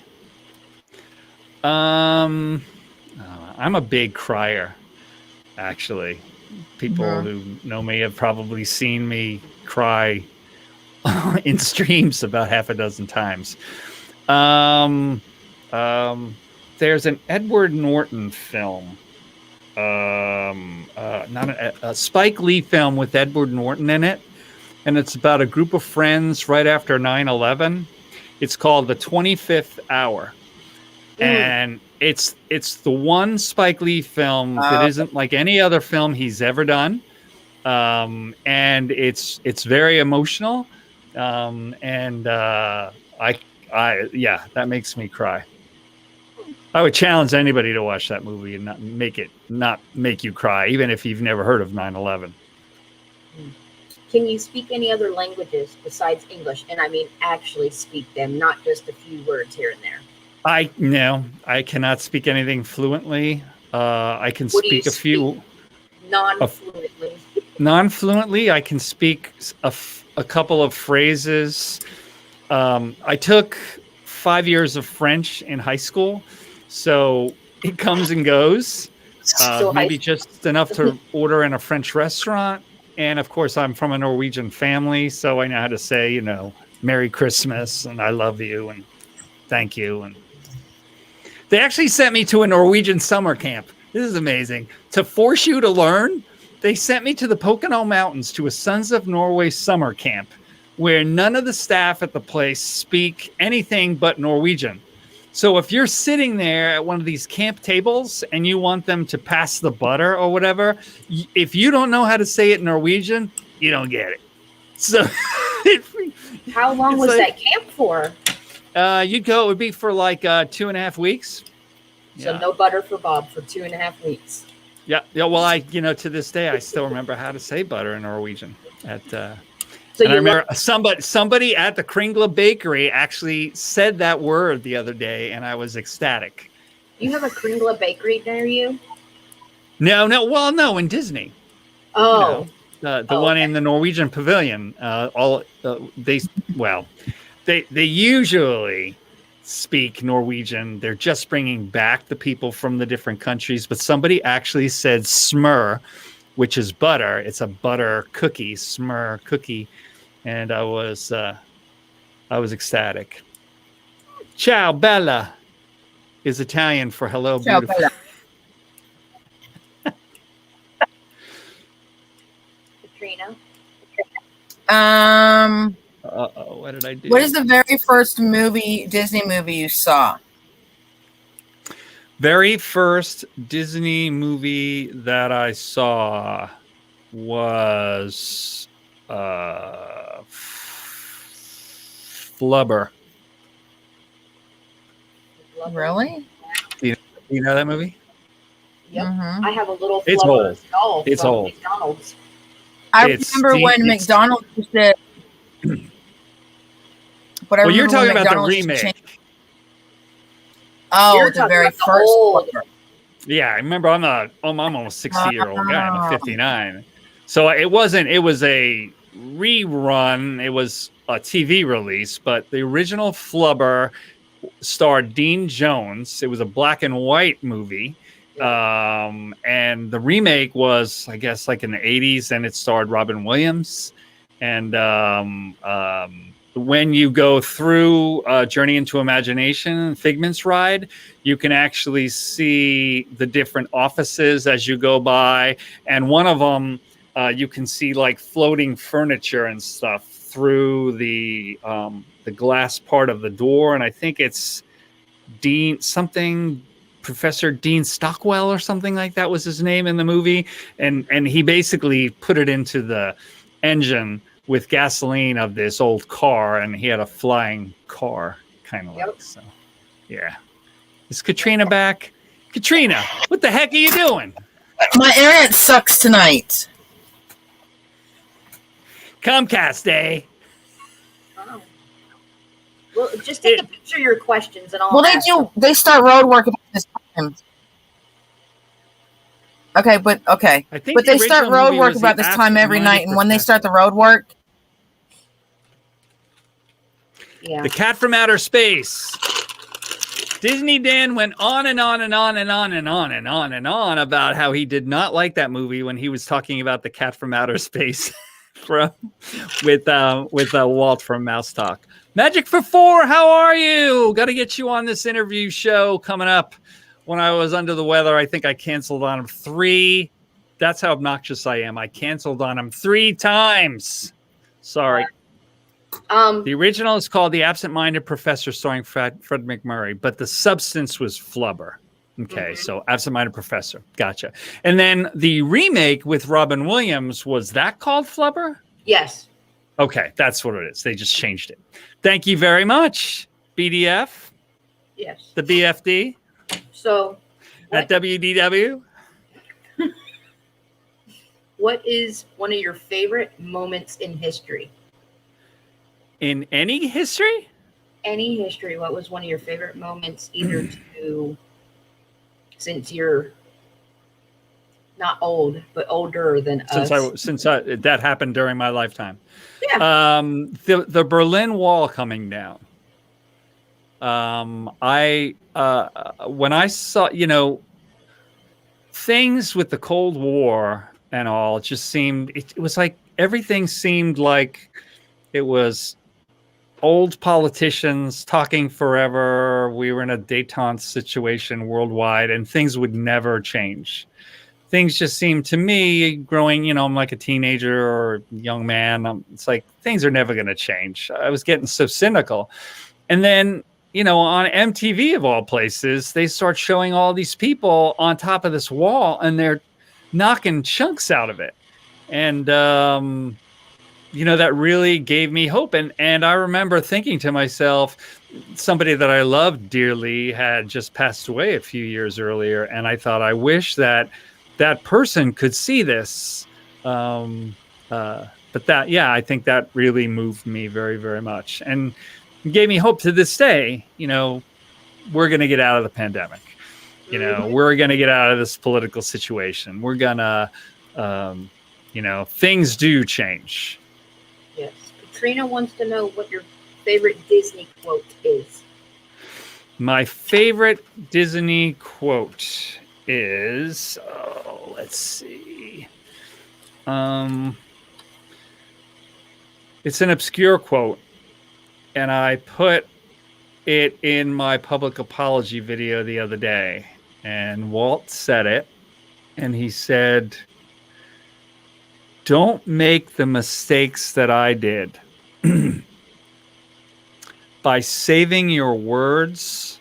I'm a big crier, actually. People who know me have probably seen me cry in streams about half a dozen times. There's an Edward Norton film. Not a Spike Lee film with Edward Norton in it, and it's about a group of friends right after 9/11. It's called The 25th Hour, and it's the one Spike Lee film that isn't like any other film he's ever done, and it's very emotional, that makes me cry. I would challenge anybody to watch that movie and not make you cry, even if you've never heard of 9/11. Can you speak any other languages besides English? And I mean actually speak them, not just a few words here and there. I cannot speak anything fluently. I can speak a few non-fluently. Non-fluently, I can speak a couple of phrases. I took 5 years of French in high school. So it comes and goes, maybe just enough to order in a French restaurant. And of course, I'm from a Norwegian family, so I know how to say, Merry Christmas and I love you and thank you. And they actually sent me to a Norwegian summer camp. This is amazing. To force you to learn, they sent me to the Pocono Mountains to a Sons of Norway summer camp where none of the staff at the place speak anything but Norwegian. So if you're sitting there at one of these camp tables and you want them to pass the butter or whatever, if you don't know how to say it in Norwegian, you don't get it. So how long was that camp for? It would be for like 2.5 weeks. So no butter for Bob for 2.5 weeks. Yeah. Well, to this day, I still remember how to say butter in Norwegian So and I remember somebody at the Kringla Bakery actually said that word the other day, and I was ecstatic. You have a Kringla Bakery near you? No. Well, no, in Disney. Oh. The one in the Norwegian Pavilion. They usually speak Norwegian. They're just bringing back the people from the different countries, but somebody actually said smør, which is butter. It's a butter cookie, smør cookie. And I was ecstatic. Ciao, Bella is Italian for hello, Ciao, beautiful. Bella. Katrina? What did I do? What is the very first Disney movie you saw? Very first Disney movie that I saw was Flubber. Really? Do you know that movie? Yep. Mm-hmm. I have a little It's Flubber old. doll It's from old. McDonald's. I remember when McDonald's used to. But Well, you're talking about the remake. Oh, You're the talking very about the first old. one. Yeah, I remember I'm almost 60-year-old guy. I'm a 59. So it was a rerun. It was a TV release, but the original Flubber starred Dean Jones. It was a black and white movie. And the remake was, I guess, like in the 80s, and it starred Robin Williams. And when you go through Journey into Imagination, Figment's ride, you can actually see the different offices as you go by. And one of them, you can see like floating furniture and stuff through the glass part of the door. And I think it's Professor Dean Stockwell or something like that was his name in the movie. And he basically put it into the engine with gasoline of this old car, and he had a flying car kind of like. So yeah. Is Katrina back? Katrina, what the heck are you doing? My internet sucks tonight. Comcast Day. Oh. Well, just take a picture of your questions and all. Well, they start road work about this time. Okay, but I think they start road work about this time every night, and when they start the road work, The Cat from Outer Space. Disney Dan went on and on and on and on and on and on and on about how he did not like that movie when he was talking about The Cat from Outer Space with Walt from Mouse Talk. Magic for Four, how are you? Got to get you on this interview show coming up. When I was under the weather, I think I canceled on him 3. That's how obnoxious I am. I canceled on him 3 times. Sorry. The original is called The Absent-Minded Professor, starring Fred McMurray, but the substance was Flubber. Okay, so Absent-Minded Professor. Gotcha. And then the remake with Robin Williams, was that called Flubber? Yes. Okay, that's what it is. They just changed it. Thank you very much, BDF. Yes. The BFD. So. At WDW. What is one of your favorite moments in history? In any history? Any history. What was one of your favorite moments, either since you're not old, but older than us? Since that happened during my lifetime. Yeah. The Berlin Wall coming down. When I saw, things with the Cold War and all, it just seemed, it was like everything seemed like it was old politicians talking forever. We were in a détente situation worldwide, and things would never change. Things just seemed to me, growing, I'm like a teenager or a young man. It's like things are never going to change. I was getting so cynical. And then, on MTV of all places, they start showing all these people on top of this wall, and they're knocking chunks out of it. And, that really gave me hope. And I remember thinking to myself, somebody that I loved dearly had just passed away a few years earlier. And I thought, I wish that person could see this. But I think that really moved me very, very much. And gave me hope to this day. We're going to get out of the pandemic. We're going to get out of this political situation. We're going to, things do change. Yes. Katrina wants to know what your favorite Disney quote is. My favorite Disney quote is, let's see. It's an obscure quote, and I put it in my public apology video the other day, and Walt said it, and he said, "Don't make the mistakes that I did by saving your words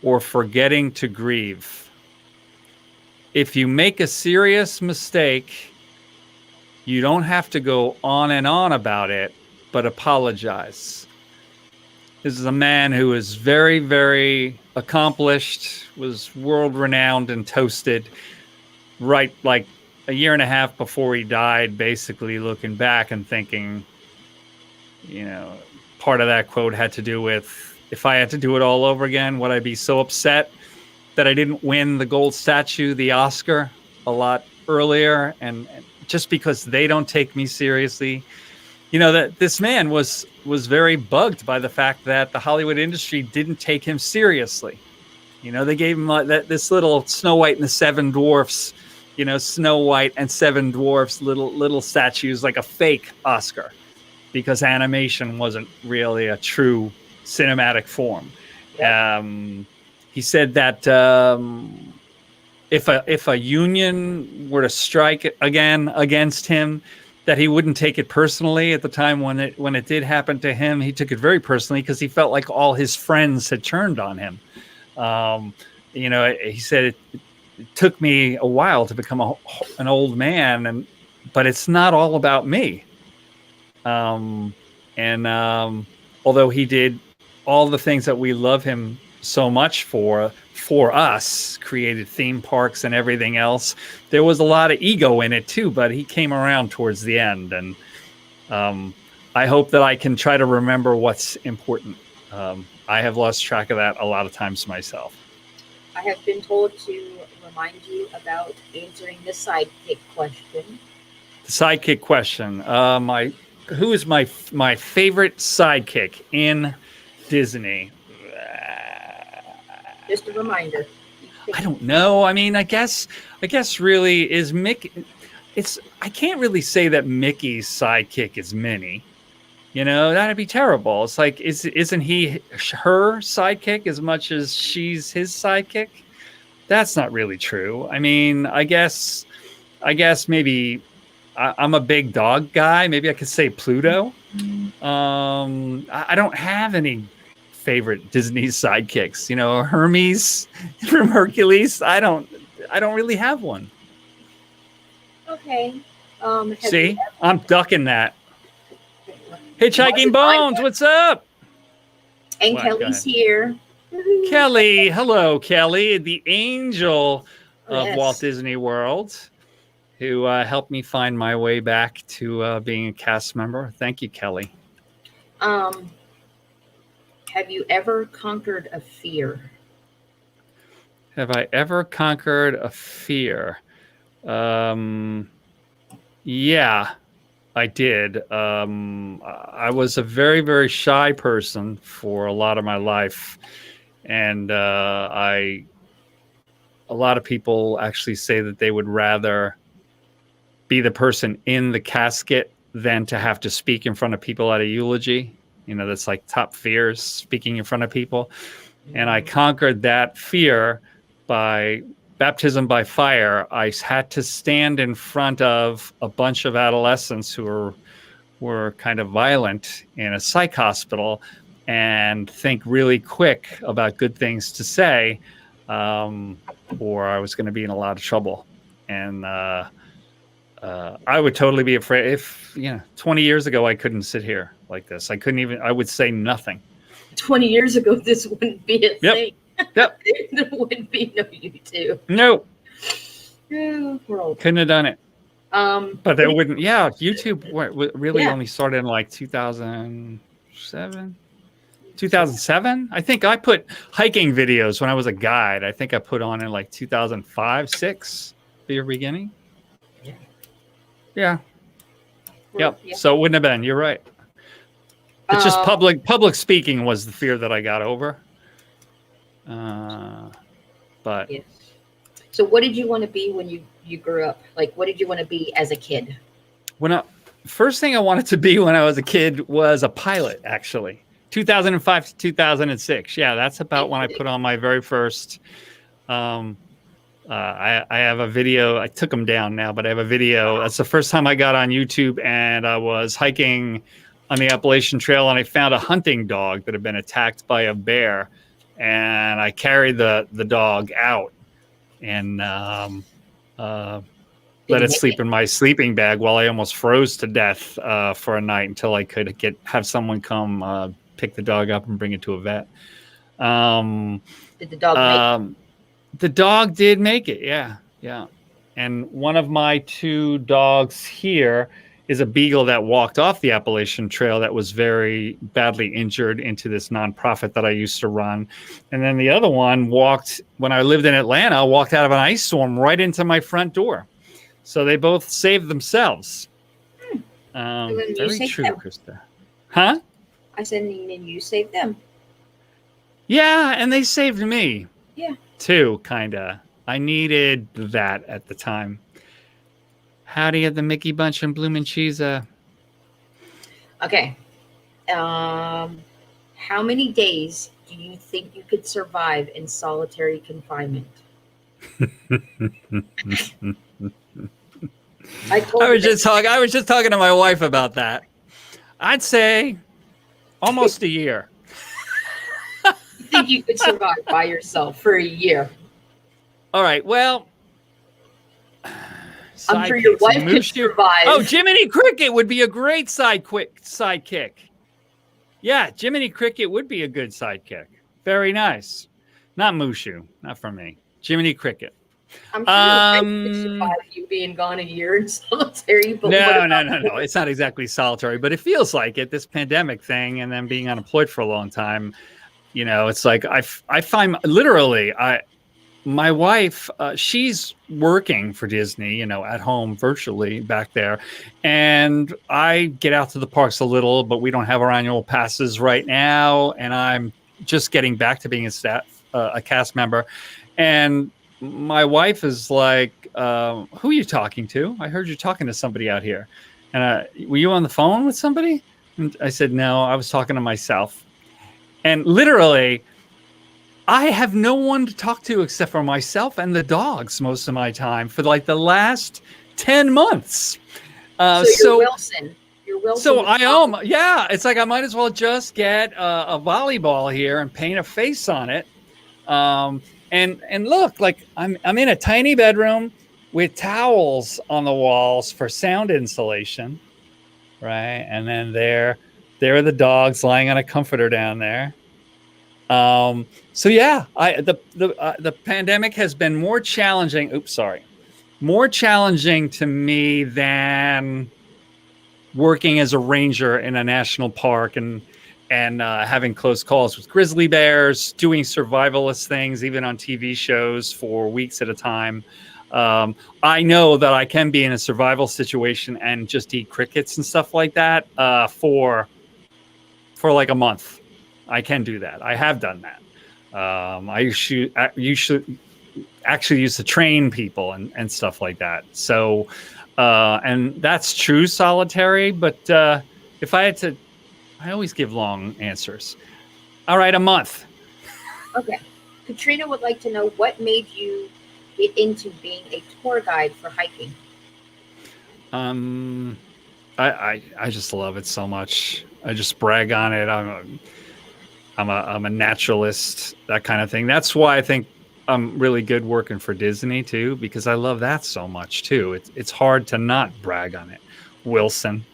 or forgetting to grieve. If you make a serious mistake, you don't have to go on and on about it, but apologize." This is a man who is very, very accomplished, was world-renowned and toasted, right, like a year and a half before he died, basically looking back and thinking, part of that quote had to do with, if I had to do it all over again, would I be so upset that I didn't win the gold statue, the Oscar, a lot earlier, and just because they don't take me seriously. That this man was very bugged by the fact that the Hollywood industry didn't take him seriously. They gave him this little Snow White and the Seven Dwarfs, Snow White and Seven Dwarfs, little statues, like a fake Oscar, because animation wasn't really a true cinematic form. Yeah. He said that if a union were to strike again against him, that he wouldn't take it personally. At the time when it did happen to him, he took it very personally because he felt like all his friends had turned on him. He said it took me a while to become an old man, but it's not all about me. Although he did all the things that we love him so much for us, created theme parks and everything else. There was a lot of ego in it too, but he came around towards the end, and I hope that I can try to remember what's important. I have lost track of that a lot of times myself. I have been told to remind you about answering the sidekick question. The sidekick question. Who is my favorite sidekick in Disney? Just a reminder. I don't know. I mean, I guess really is Mickey. I can't really say that Mickey's sidekick is Minnie. You know, that'd be terrible. It's like, isn't he her sidekick as much as she's his sidekick? That's not really true. I mean, I guess maybe I'm a big dog guy. Maybe I could say Pluto. I don't have any favorite Disney sidekicks. You know, Hermes from Hercules. I don't really have one. Okay. See, I'm ducking that. Hitchhiking Bones, what's up? And Kelly's here. Kelly, hello, Kelly, the angel of Yes. Walt Disney World, who helped me find my way back to being a cast member. Thank you, Kelly. Have you ever conquered a fear? Have I ever conquered a fear? Yeah, I did. I was a very, very shy person for a lot of my life. And a lot of people actually say that they would rather be the person in the casket than to have to speak in front of people at a eulogy. You know, that's like top fears, speaking in front of people. And I conquered that fear by baptism by fire. I had to stand in front of a bunch of adolescents who were kind of violent in a psych hospital and think really quick about good things to say, or I was going to be in a lot of trouble. And I would totally be afraid. If 20 years ago, I couldn't sit here like this. I would say nothing. 20 years ago, this wouldn't be a thing. Yep. There wouldn't be no YouTube. No. Oh, world. Couldn't have done it. But there wouldn't. Yeah, YouTube really Yeah. only started in like 2007. 2007. I think I put hiking videos when I was a guide. I think I put on in like 2005, 6, the beginning. Yeah. Yeah. Well, Yep. So it wouldn't have been. You're right. It's just public speaking was the fear that I got over. But Yes. So what did you want to be when you grew up? Like, what did you want to be as a kid? First thing I wanted to be when I was a kid was a pilot, actually. 2005 to 2006. Yeah, that's about when I put on my very first. I have a video. I took them down now, but I have a video. That's the first time I got on YouTube, and I was hiking on the Appalachian Trail, and I found a hunting dog that had been attacked by a bear, and I carried the dog out and let it sleep in my sleeping bag while I almost froze to death for a night until I could have someone come pick the dog up and bring it to a vet. Did the dog make it? The dog did make it. Yeah. And one of my two dogs here is a beagle that walked off the Appalachian Trail that was very badly injured into this nonprofit that I used to run. And then the other one when I lived in Atlanta, walked out of an ice storm right into my front door. So they both saved themselves. Very true, Krista. Huh? I said, and you saved them. Yeah, and they saved me. Yeah. Too, kind of. I needed that at the time. Howdy at the Mickey Bunch and Bloomin' Cheese. Okay. How many days do you think you could survive in solitary confinement? I was just talking to my wife about that. I'd say almost a year. You think you could survive by yourself for a year? All right. Well, I'm sure your wife could survive. Oh, Jiminy Cricket would be a great sidekick. Yeah, Jiminy Cricket would be a good sidekick. Very nice. Not Mushu. Not for me. Jiminy Cricket. I'm sure your wife would survive you being gone a year in solitary. But No. It's not exactly solitary, but it feels like it. This pandemic thing, and then being unemployed for a long time. You know, it's like I find literally my wife, she's working for Disney, you know, at home virtually back there. And I get out to the parks a little, but we don't have our annual passes right now. And I'm just getting back to being a cast member. And my wife is like, who are you talking to? I heard you talking to somebody out here. And were you on the phone with somebody? And I said, no, I was talking to myself. And literally, I have no one to talk to except for myself and the dogs most of my time for like the last 10 months. So you're Wilson. You're Wilson. So I am. Yeah. It's like I might as well just get a volleyball here and paint a face on it. And look, like I'm in a tiny bedroom with towels on the walls for sound insulation. Right. And then there are the dogs lying on a comforter down there. So yeah, the pandemic has been more challenging. More challenging to me than working as a ranger in a national park and having close calls with grizzly bears, doing survivalist things, even on TV shows for weeks at a time. I know that I can be in a survival situation and just eat crickets and stuff like that for like a month. I can do that. I have done that. I actually used to train people and stuff like that. So, and that's true solitary. But if I had to, I always give long answers. All right, a month. Okay. Katrina would like to know what made you get into being a tour guide for hiking. I just love it so much. I just brag on it. I'm a naturalist, that kind of thing. That's why I think I'm really good working for Disney too, because I love that so much too. It's hard to not brag on it. Wilson.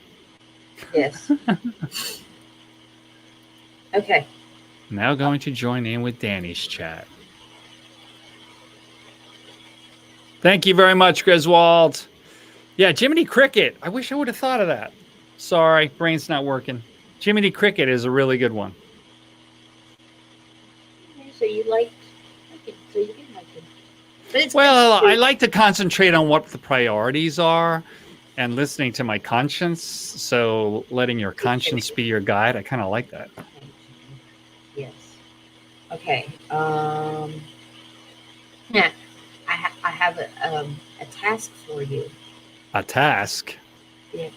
Yes. Okay. Now going to join in with Danny's chat. Thank you very much, Griswold. Yeah, Jiminy Cricket. I wish I would have thought of that. Sorry, brain's not working. Jiminy Cricket is a really good one. So you like it. So you can like it. But it's I like to concentrate on what the priorities are and listening to my conscience. So letting your conscience be your guide. I kind of like that. Yes. Okay. Yeah. I have a task for you. A task? Yes.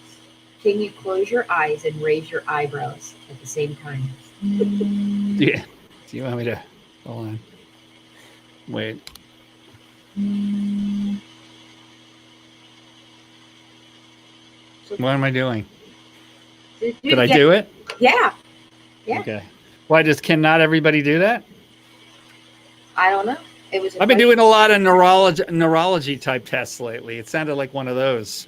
Can you close your eyes and raise your eyebrows at the same time? Yeah. Do you want me to? Hold on. Wait. What am I doing? Did I do it? Yeah. Yeah. Okay. Why cannot everybody do that? I don't know. I've been doing a lot of neurology type tests lately. It sounded like one of those.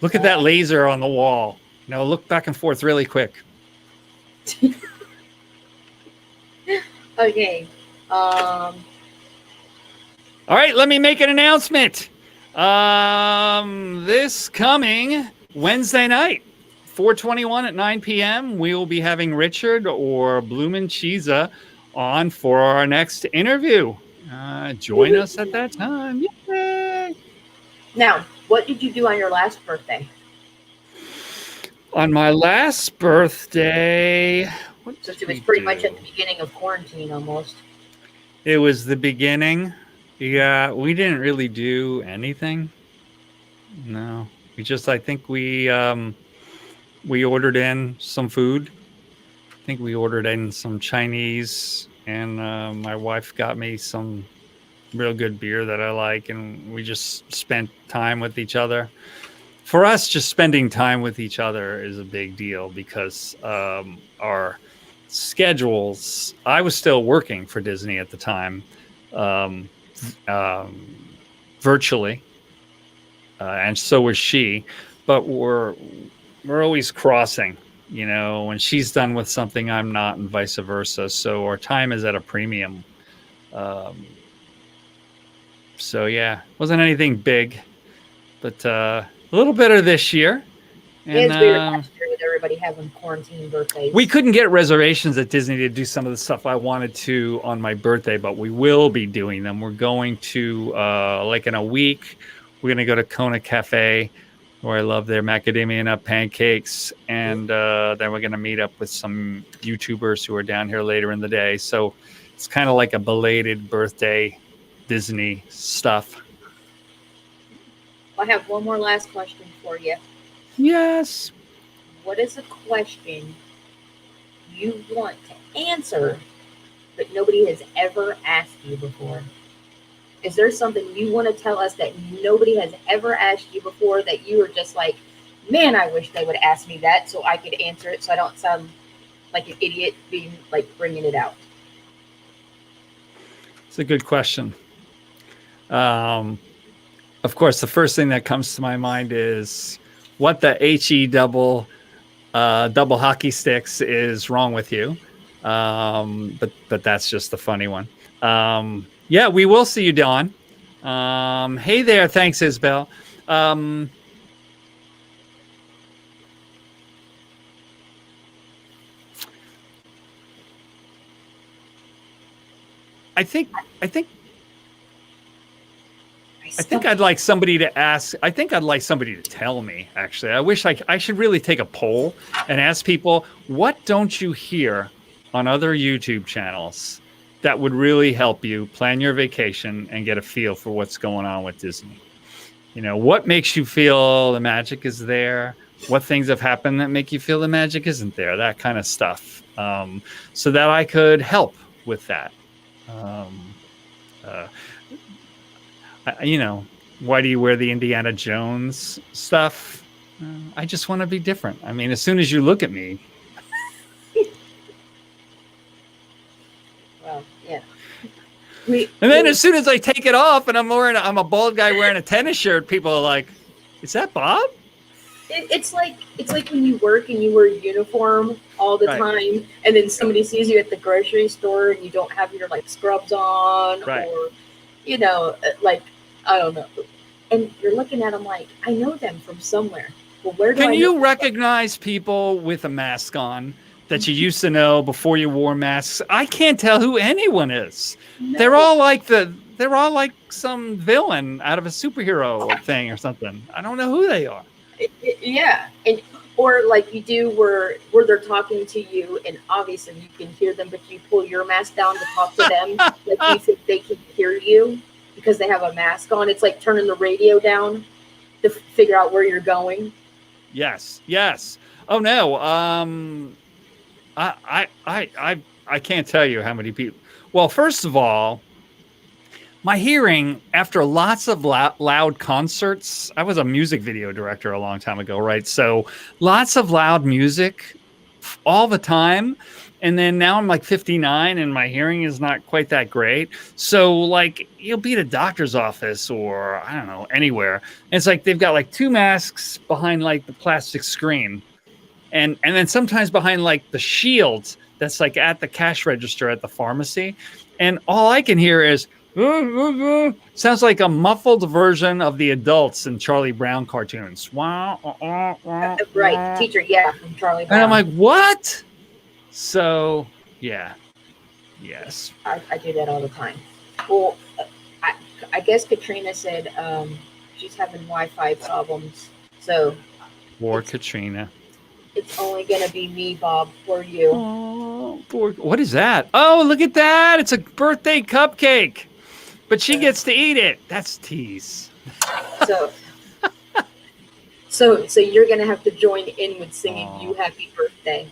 Look at that laser on the wall. Now look back and forth really quick. Okay. All right, let me make an announcement. This coming Wednesday night, 4/21 at 9 p.m., we will be having Richard or Bloomin' Cheesa on for our next interview. Join us at that time. Yay! Now, what did you do on your last birthday? On my last birthday, So it was pretty much at the beginning of quarantine almost. It was the beginning. Yeah, we didn't really do anything. No, I think we ordered in some food. I think we ordered in some Chinese, and my wife got me some real good beer that I like, and we just spent time with each other. For us, just spending time with each other is a big deal because our schedules. I was still working for Disney at the time, virtually, and so was she. But we're always crossing. You know, when she's done with something, I'm not, and vice versa. So our time is at a premium So yeah, wasn't anything big, but a little better this year. And It's weird last year with everybody having quarantine birthdays. we couldn't get reservations at Disney to do some of the stuff I wanted to on my birthday, but we will be doing them. We're going to like in a week. We're gonna go to Kona Cafe, where I love their macadamia nut pancakes, and then we're gonna meet up with some YouTubers who are down here later in the day. So it's kind of like a belated birthday Disney stuff. I have one more last question for you. Yes. What is a question you want to answer, but nobody has ever asked you before? Is there something you want to tell us that nobody has ever asked you before that you were just like, man, I wish they would ask me that so I could answer it so I don't sound like an idiot being like bringing it out? It's a good question. Of course, the first thing that comes to my mind is what the HE double hockey sticks is wrong with you. But that's just the funny one. Yeah, we will see you, Dawn. Hey there. Thanks, Isabel. I think I'd like somebody to ask. I think I'd like somebody to tell me, actually. I wish I should really take a poll and ask people, what don't you hear on other YouTube channels that would really help you plan your vacation and get a feel for what's going on with Disney? You know, what makes you feel the magic is there? What things have happened that make you feel the magic isn't there? That kind of stuff. So that I could help with that. You know, why do you wear the Indiana Jones stuff? I just want to be different. I mean, as soon as you look at me. Well, yeah. And then as soon as I take it off and I'm a bald guy wearing a tennis shirt, people are like, is that Bob? It's like when you work and you wear a uniform all the time, and then somebody sees you at the grocery store and you don't have your like scrubs on, or you know, like I don't know, and you're looking at them like, I know them from somewhere. Well, where do Can you recognize people with a mask on that you used to know before you wore masks? I can't tell who anyone is. No. They're all like some villain out of a superhero thing or something. I don't know who they are. Yeah, and or like you do where they're talking to you, and obviously you can hear them, but you pull your mask down to talk to them, like you think they can hear you because they have a mask on. It's like turning the radio down to figure out where you're going. Yes. Oh no. I can't tell you how many people. Well, first of all, my hearing after lots of loud concerts. I was a music video director a long time ago, right? So lots of loud music all the time. And then now I'm like 59 and my hearing is not quite that great. So like you'll be at a doctor's office or I don't know, anywhere. And it's like they've got like two masks behind like the plastic screen. And then sometimes behind like the shield that's like at the cash register at the pharmacy. And all I can hear is sounds like a muffled version of the adults in Charlie Brown cartoons. Right, teacher, from Charlie Brown. And I'm like, what? So, yeah. Yes. I do that all the time. Well, I guess Katrina said she's having Wi-Fi problems. So. Poor Katrina. It's only going to be me, Bob, for you. Oh, what is that? Oh, look at that. It's a birthday cupcake. But she gets to eat it. That's tease. So you're going to have to join in with singing you happy birthday.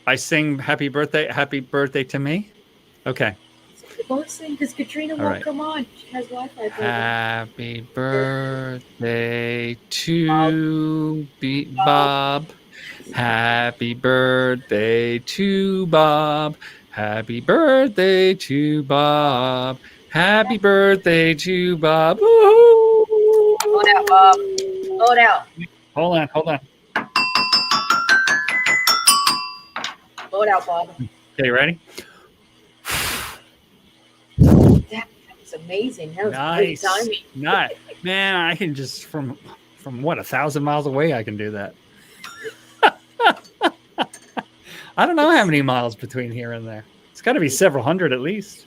I sing happy birthday to me? Okay. Both sing because Katrina won't come on. She has Wi-Fi. Happy birthday to Bob. Happy birthday to Bob. Happy birthday to Bob. Happy birthday to Bob. Woo-hoo! Hold out, Bob. Hold out. Hold on. Hold out, Bob. Okay, ready? It's amazing. That was Nice. great timing. Not, man, I can just from what 1,000 miles away, I can do that. I don't know how many miles between here and there. It's got to be several hundred at least.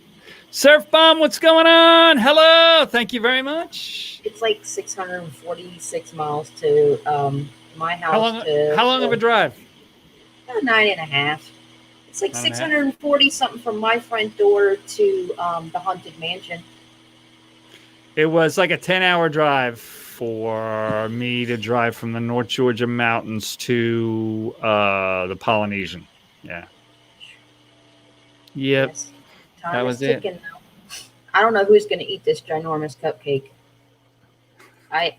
Surf Bomb, what's going on? Hello, thank you very much. It's like 646 miles to my house. How long of a drive? 9.5. It's like 640 something from my front door to the haunted mansion. It was like a 10-hour drive for me to drive from the North Georgia mountains to the Polynesian. Yeah. Yep. Yes. That was it. Now. I don't know who's going to eat this ginormous cupcake.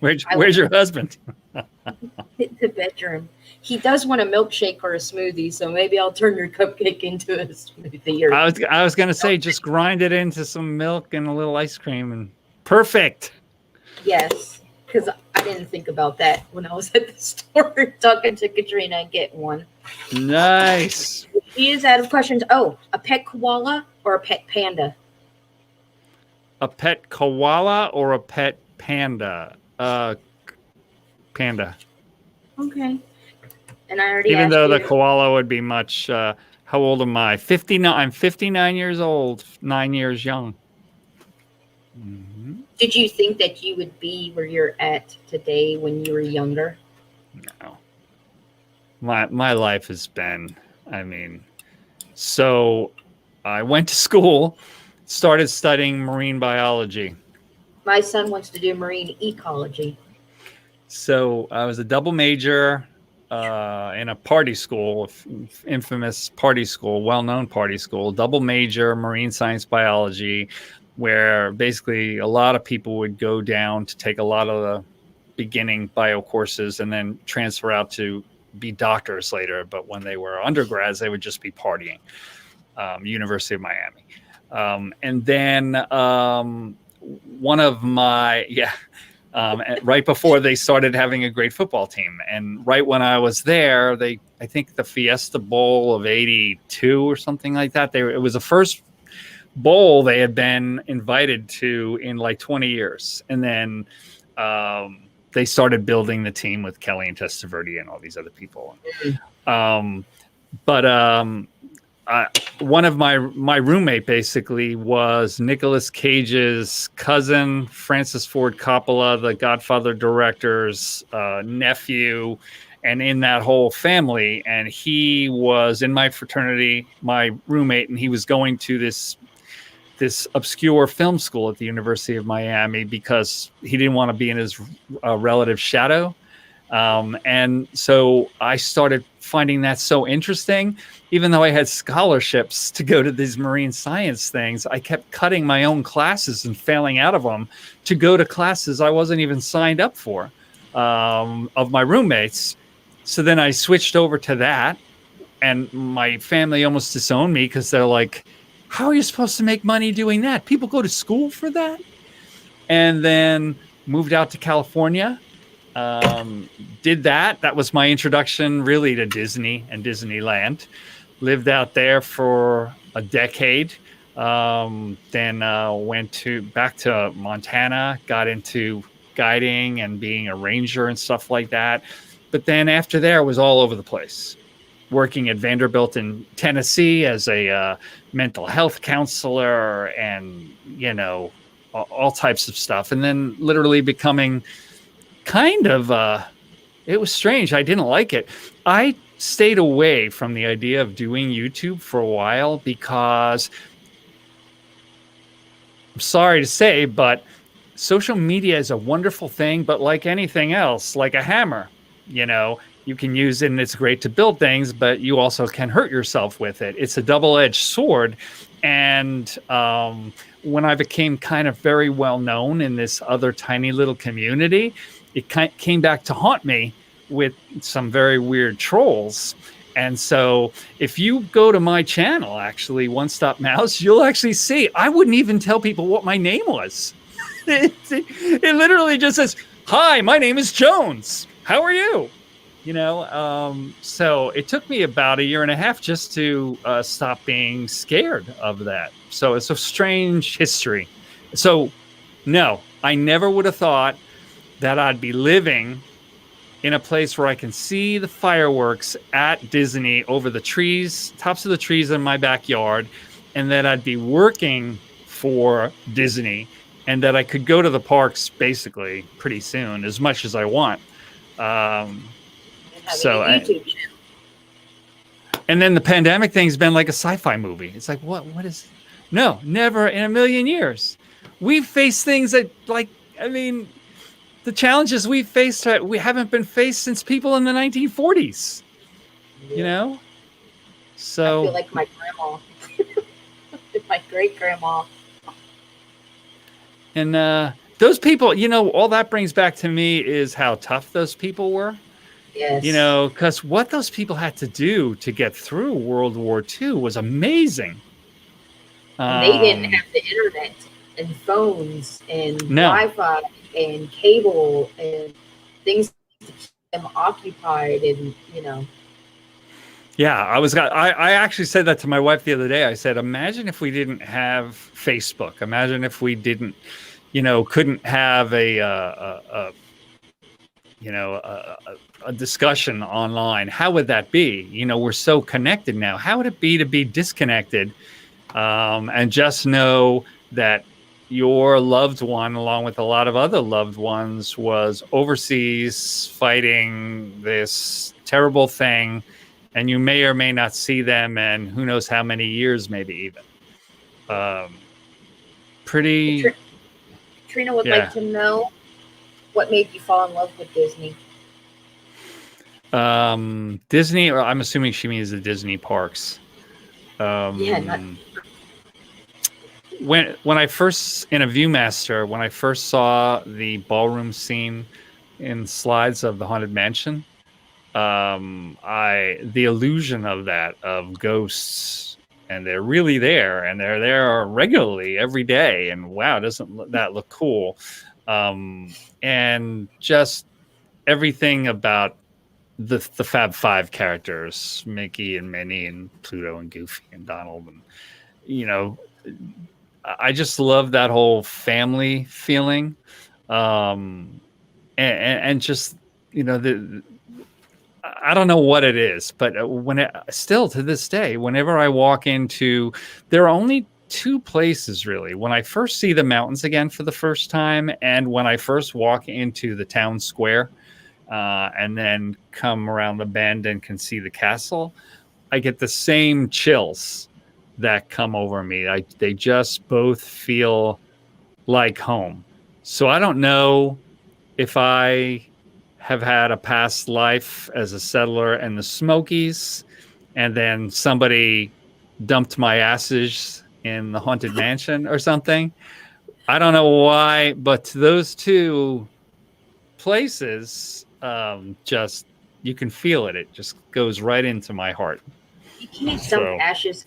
Where's your husband? The bedroom. He does want a milkshake or a smoothie, so maybe I'll turn your cupcake into a smoothie. I was gonna say just grind it into some milk and a little ice cream and perfect. Yes, because I didn't think about that when I was at the store talking to Katrina and getting one. Nice. He is out of questions. Oh, a pet koala or a pet panda? A pet koala or a pet panda? Panda. Okay. And I already Even asked though you, the koala would be much. How old am I? 59. I'm 59 years old. 9 years young. Mm-hmm. Did you think that you would be where you're at today when you were younger? No. My life has been. I mean, so I went to school, started studying marine biology. My son wants to do marine ecology. So I was a double major in a party school, infamous party school, well-known party school, double major marine science biology, where basically a lot of people would go down to take a lot of the beginning bio courses and then transfer out to be doctors later. But when they were undergrads, they would just be partying. University of Miami. And then one of my, right before they started having a great football team. And right when I was there, I think the Fiesta Bowl of 82 or something like that. It was the first bowl they had been invited to in like 20 years. And then they started building the team with Kelly and Testaverde and all these other people. One of my roommate basically was Nicolas Cage's cousin, Francis Ford Coppola, the Godfather director's nephew, and in that whole family. And he was in my fraternity, my roommate, and he was going to this obscure film school at the University of Miami because he didn't want to be in his relative's shadow. And so I started finding that so interesting. Even though I had scholarships to go to these marine science things, I kept cutting my own classes and failing out of them to go to classes I wasn't even signed up for of my roommates. So then I switched over to that, and my family almost disowned me because they're like, how are you supposed to make money doing that? People go to school for that? And then moved out to California. Did that. That was my introduction really to Disney and Disneyland. Lived out there for a decade. Then went back to Montana, got into guiding and being a ranger and stuff like that. But then after there, I was all over the place. Working at Vanderbilt in Tennessee as a mental health counselor and, all types of stuff. And then literally becoming kind of, it was strange. I didn't like it. I stayed away from the idea of doing YouTube for a while because I'm sorry to say, but social media is a wonderful thing, but like anything else, like a hammer, you can use it and it's great to build things, but you also can hurt yourself with it. It's a double-edged sword. And when I became kind of very well known in this other tiny little community, it came back to haunt me with some very weird trolls. And so if you go to my channel, actually, One Stop Mouse, you'll actually see I wouldn't even tell people what my name was. It literally just says, hi, my name is Jones. How are you? So it took me about 1.5 years just to stop being scared of that. So it's a strange history So, no, I never would have thought that I'd be living in a place where I can see the fireworks at Disney over the trees, tops of the trees in my backyard, and that I'd be working for Disney and that I could go to the parks basically pretty soon, as much as I want. And having So, a YouTube channel. and then the pandemic thing's been like a sci-fi movie. It's like, what is, no, never in a million years. We've faced things that, like, I mean, the challenges we've faced, we haven't been faced since people in the 1940s, you know? So I feel like my grandma, my great grandma. and those people, you know, all that brings back to me is how tough those people were, Yes. you know, because what those people had to do to get through World War II was amazing. And they didn't have the internet and phones and Wi-Fi and cable and things to keep them occupied, and you know. Yeah, I actually said that to my wife the other day. I said, imagine if we didn't have Facebook. Imagine if we didn't, you know, couldn't have a discussion online. How would that be? You know, we're so connected now. How would it be to be disconnected and just know that your loved one, along with a lot of other loved ones, was overseas fighting this terrible thing, and you may or may not see them, and who knows how many years, maybe even. Katrina would like to know what made you fall in love with Disney. Disney, or I'm assuming she means the Disney parks. When I first, in a Viewmaster, when I first saw the ballroom scene in slides of the Haunted Mansion, the illusion of that, of ghosts, and they're really there, and they're there regularly every day, and wow, doesn't that look cool? And just everything about the Fab Five characters, Mickey and Minnie and Pluto and Goofy and Donald, and you know, I just love that whole family feeling, and just, you know, I don't know what it is, but still to this day, whenever I walk into, there are only two places really. When I first see the mountains again for the first time, and when I first walk into the town square, and then come around the bend and can see the castle, I get the same chills that come over me. They just both feel like home. So I don't know if I have had a past life as a settler in the Smokies, and then somebody dumped my ashes in the Haunted Mansion or something. I don't know why, but those two places, just, you can feel it. It just goes right into my heart. You can't dump ashes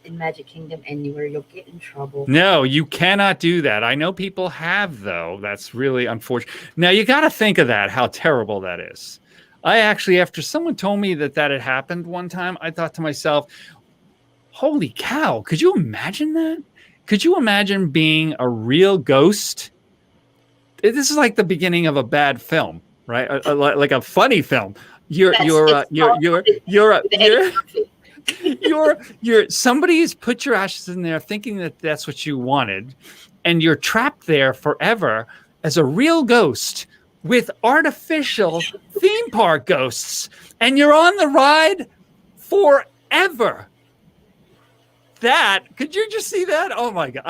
in Magic Kingdom anywhere. You'll get in trouble. No, you cannot do that. I know people have, though. That's really unfortunate. Now, you got to think of that, how terrible that is. I actually, after someone told me that had happened one time, I thought to myself, holy cow, could you imagine that? Could you imagine being a real ghost? This is like the beginning of a bad film, right? Like a funny film. Somebody's put your ashes in there thinking that that's what you wanted, and you're trapped there forever as a real ghost with artificial theme park ghosts, and you're on the ride forever. Could you just see that? Oh my God,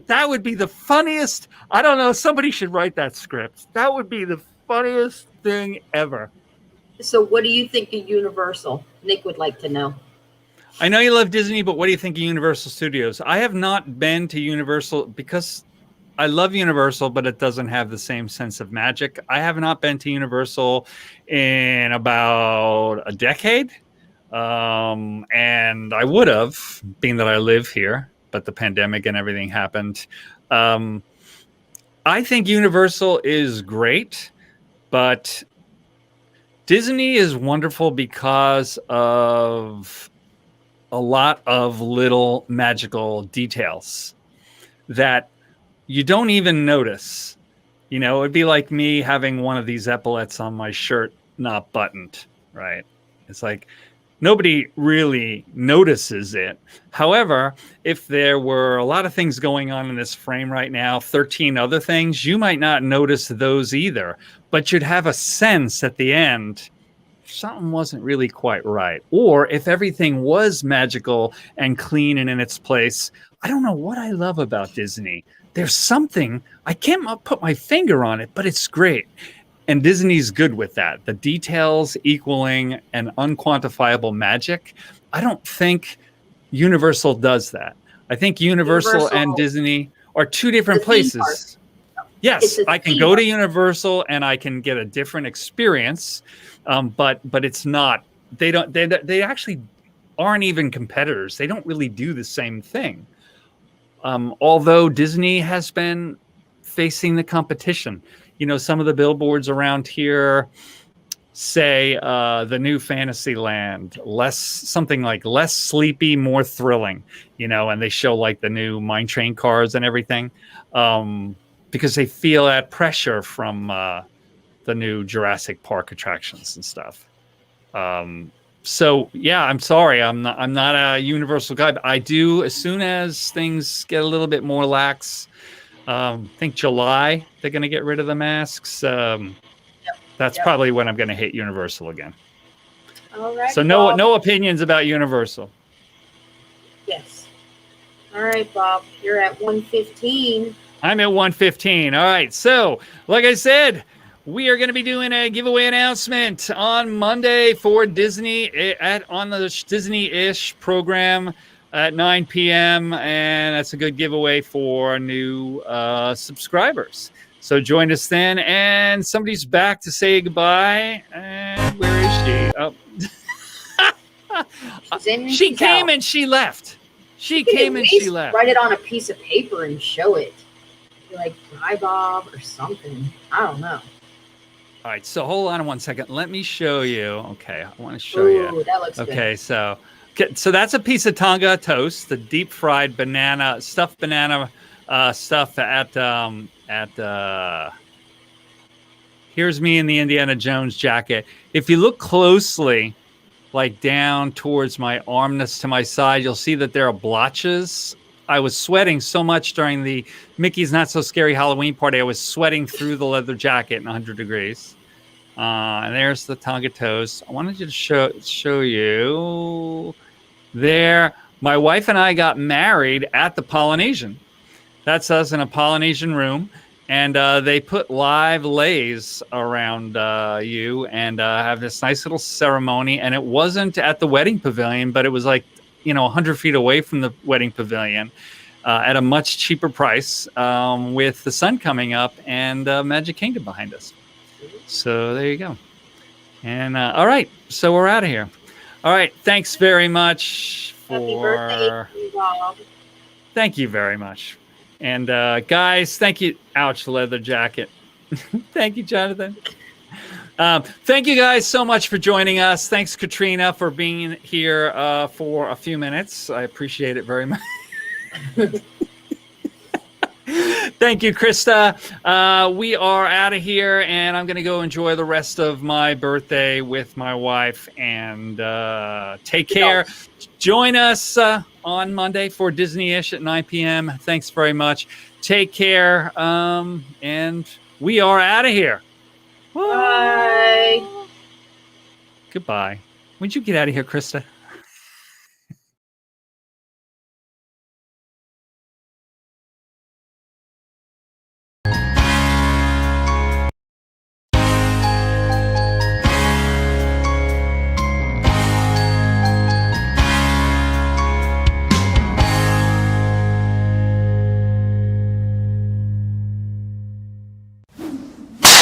that would be the funniest. I don't know, somebody should write that script. That would be the funniest thing ever. So what do you think of Universal? Nick would like to know. I know you love Disney, but what do you think of Universal Studios? I have not been to Universal because I love Universal, but it doesn't have the same sense of magic. I have not been to Universal in about a decade. And I would have, being that I live here, but the pandemic and everything happened. I think Universal is great, but Disney is wonderful because of a lot of little magical details that you don't even notice. You know, it'd be like me having one of these epaulets on my shirt not buttoned, right? It's like nobody really notices it. However, if there were a lot of things going on in this frame right now, 13 other things, you might not notice those either, but you'd have a sense at the end something wasn't really quite right. Or if everything was magical and clean and in its place, I don't know what I love about Disney. There's something, I can't put my finger on it, but it's great. And Disney's good with that. The details equaling an unquantifiable magic. I don't think Universal does that. I think Universal and Disney are two different places. Yes, I can go to Universal and I can get a different experience, but it's not. They actually aren't even competitors. They don't really do the same thing. Although Disney has been facing the competition. You know, some of the billboards around here say the new Fantasyland, something like less sleepy, more thrilling, you know, and they show like the new mine train cars and everything, because they feel that pressure from the new Jurassic Park attractions and stuff. So yeah, I'm sorry, I'm not a Universal guy, but I do, as soon as things get a little bit more lax, I think July they're going to get rid of the masks. That's probably when I'm going to hit Universal again. All right. So no opinions about Universal. Yes. All right, Bob. You're at 115. I'm at 115. All right. So, like I said, we are going to be doing a giveaway announcement on Monday for Disney on the Disney-ish program at 9 p.m. And that's a good giveaway for new subscribers. So join us then. And somebody's back to say goodbye. And where is she? She came and she left. She came and she left. Write it on a piece of paper and show it. Be like, bye, Bob, or something. I don't know. All right, so hold on one second. Let me show you. Okay, I want to show you. That looks good. Okay, so that's a piece of Tonga toast, the deep fried banana, stuffed banana stuff at here's me in the Indiana Jones jacket. If you look closely, like down towards my armness to my side, you'll see that there are blotches. I was sweating so much during the Mickey's Not So Scary Halloween party. I was sweating through the leather jacket in 100 degrees. And there's the Tonga toast. I wanted to show you there. My wife and I got married at the Polynesian. That's us in a Polynesian room. And they put live leis around you and have this nice little ceremony. And it wasn't at the wedding pavilion, but it was like, 100 feet away from the wedding pavilion at a much cheaper price with the sun coming up and Magic Kingdom behind us. So there you go. And all right, so we're out of here. All right, thanks very much Happy birthday, Bob. Thank you very much. And guys, thank you. Ouch, leather jacket. Thank you, Jonathan. Thank you guys so much for joining us. Thanks, Katrina, for being here for a few minutes. I appreciate it very much. Thank you, Krista. We are out of here, and I'm going to go enjoy the rest of my birthday with my wife. And take care. Join us on Monday for Disney-ish at 9 p.m. Thanks very much. Take care, and we are out of here. Bye. Goodbye. When'd you get out of here, Krista?